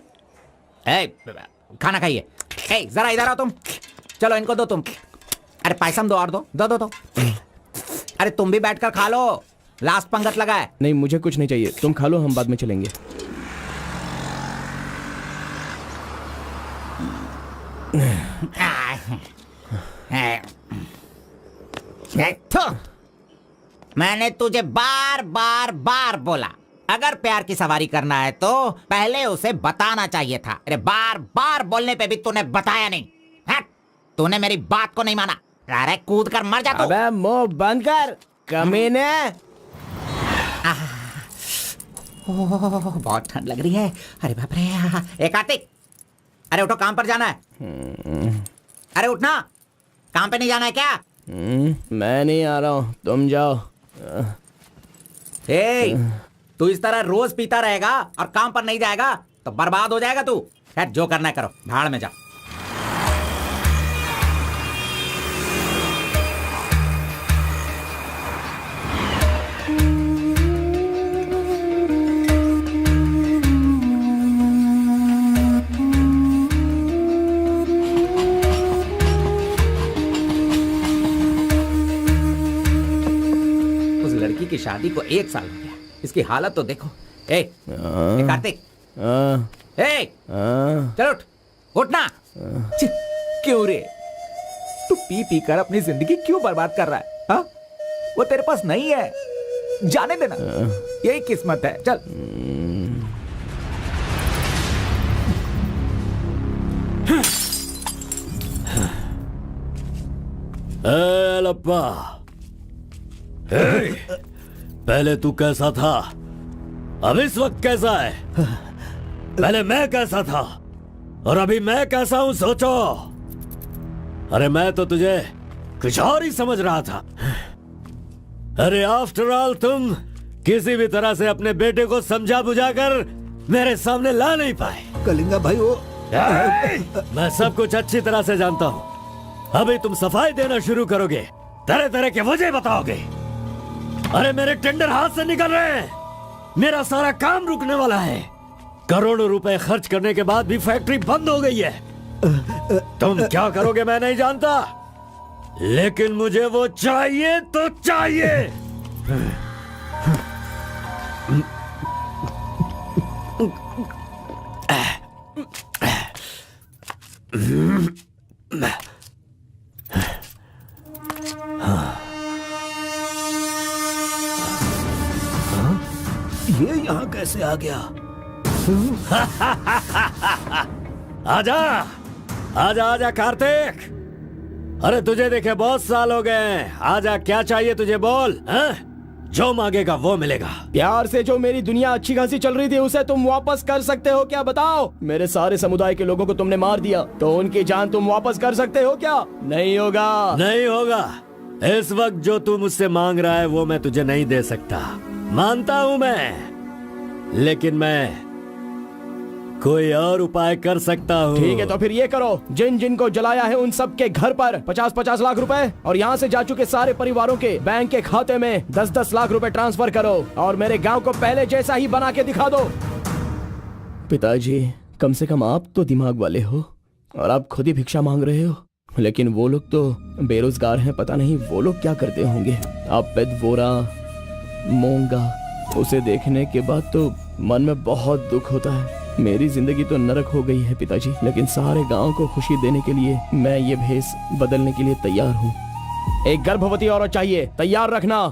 खाना खाइए। जरा इधर आओ तुम। चलो इनको दो तुम। अरे पायसम दो और दो दो दो दो। अरे तुम भी बैठकर खा लो, लास्ट पंगत लगा है। नहीं, मुझे कुछ नहीं चाहिए, तुम खा लो, हम बाद में चलेंगे। मैंने तुझे बार बार बार बोला, अगर प्यार की सवारी करना है तो पहले उसे बताना चाहिए था। अरे बार बार बोलने पे भी तूने बताया नहीं। हट, तूने मेरी बात को नहीं माना। अरे कूद कर मर जा तू। अबे मुंह बंद कर कमीने। बहुत ठंड लग रही है। अरे बाप रे। कार्तिक, अरे उठो, काम पर जाना है। अरे उठना, काम पे नहीं जाना है क्या? मैं नहीं आ रहा हूँ, तुम जाओ। तू इस तरह रोज पीता रहेगा और काम पर नहीं जाएगा तो बर्बाद हो जाएगा तू। खैर जो करना है करो, भाड़ में जाओ। की शादी को 1 साल हो गया, इसकी हालत तो देखो। कार्तिक, चलो उठ, उठना। क्यों रे, तू पी पी कर अपनी जिंदगी क्यों बर्बाद कर रहा है? हा? वो तेरे पास नहीं है, जाने देना, यही किस्मत है। चल। लप्पा, पहले तू कैसा था, अब इस वक्त कैसा है? पहले मैं कैसा था और अभी मैं कैसा हूं, सोचो। अरे मैं तो तुझे कुछ और ही समझ रहा था। अरे आफ्टर ऑल तुम किसी भी तरह से अपने बेटे को समझा बुझाकर मेरे सामने ला नहीं पाए। कलिंगा भाई, वो मैं सब कुछ अच्छी तरह से जानता हूं। अभी तुम सफाई देना शुरू करोगे, तरह तरह के वजह बताओगे। अरे मेरे टेंडर हाथ से निकल रहे हैं, मेरा सारा काम रुकने वाला है। करोड़ों रुपए खर्च करने के बाद भी फैक्ट्री बंद हो गई है। तुम क्या करोगे मैं नहीं जानता, लेकिन मुझे वो चाहिए तो चाहिए। ये यहाँ कैसे आ गया? आजा आजा आजा कार्तिक, अरे तुझे देखे बहुत साल हो गए, आजा क्या चाहिए तुझे बोल, हैं? जो मांगेगा वो मिलेगा। प्यार से जो मेरी दुनिया अच्छी खासी चल रही थी उसे तुम वापस कर सकते हो क्या, बताओ? मेरे सारे समुदाय के लोगों को तुमने मार दिया, तो उनकी जान तुम वापस कर सकते हो क्या? नहीं होगा। नहीं होगा। इस वक्त जो तू मुझसे मांग रहा है वो मैं तुझे नहीं दे सकता, मानता हूं मैं, लेकिन मैं कोई और उपाय कर सकता हूँ। ठीक है, तो फिर ये करो, जिन जिन को जलाया है उन सब के घर पर 50-50 लाख रुपए और यहाँ से जा चुके सारे परिवारों के बैंक के खाते में 10-10 लाख रुपए ट्रांसफर करो और मेरे गांव को पहले जैसा ही बना के दिखा दो। पिताजी, कम से कम आप तो दिमाग वाले हो और आप खुद ही भिक्षा मांग रहे हो, लेकिन वो लोग तो बेरोजगार हैं, पता नहीं वो लोग क्या करते होंगे। आप पेदवोरा मोंगा, उसे देखने के बाद तो मन में बहुत दुख होता है। मेरी जिंदगी तो नरक हो गई है पिताजी, लेकिन सारे गांव को खुशी देने के लिए मैं ये भेष बदलने के लिए तैयार हूँ। एक गर्भवती औरत चाहिए, तैयार रखना।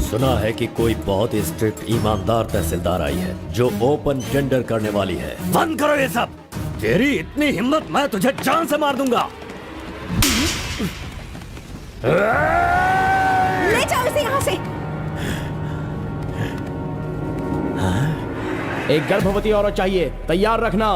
सुना है कि कोई बहुत ही स्ट्रिक्ट ईमानदार तहसीलदार आई है जो ओपन टेंडर करने वाली है। बंद करो ये सब। तेरी इतनी हिम्मत, मैं तुझे जान से मार दूंगा। ले जाओ इसे यहाँ से। एक गर्भवती औरत चाहिए, तैयार रखना।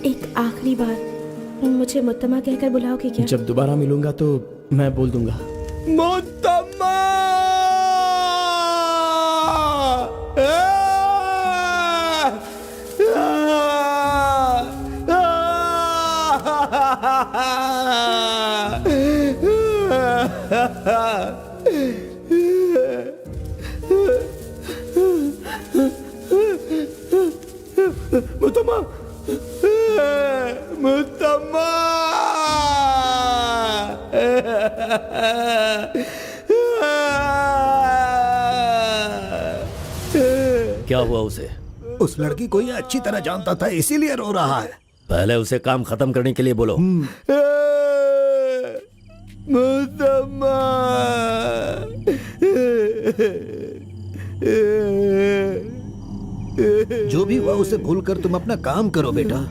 एक आखिरी बार मुझे मुत्तमा कहकर बुलाओगे क्या? जब दोबारा मिलूंगा तो मैं बोल दूंगा। मुत्तम्मा! मुत्तम्मा! मुत्तम्मा! क्या हुआ उसे? उस लड़की को ये अच्छी तरह जानता था, इसीलिए रो रहा है। पहले उसे काम खत्म करने के लिए बोलो। मुत्तम्मा! जो भी हुआ उसे भूलकर तुम अपना काम करो बेटा।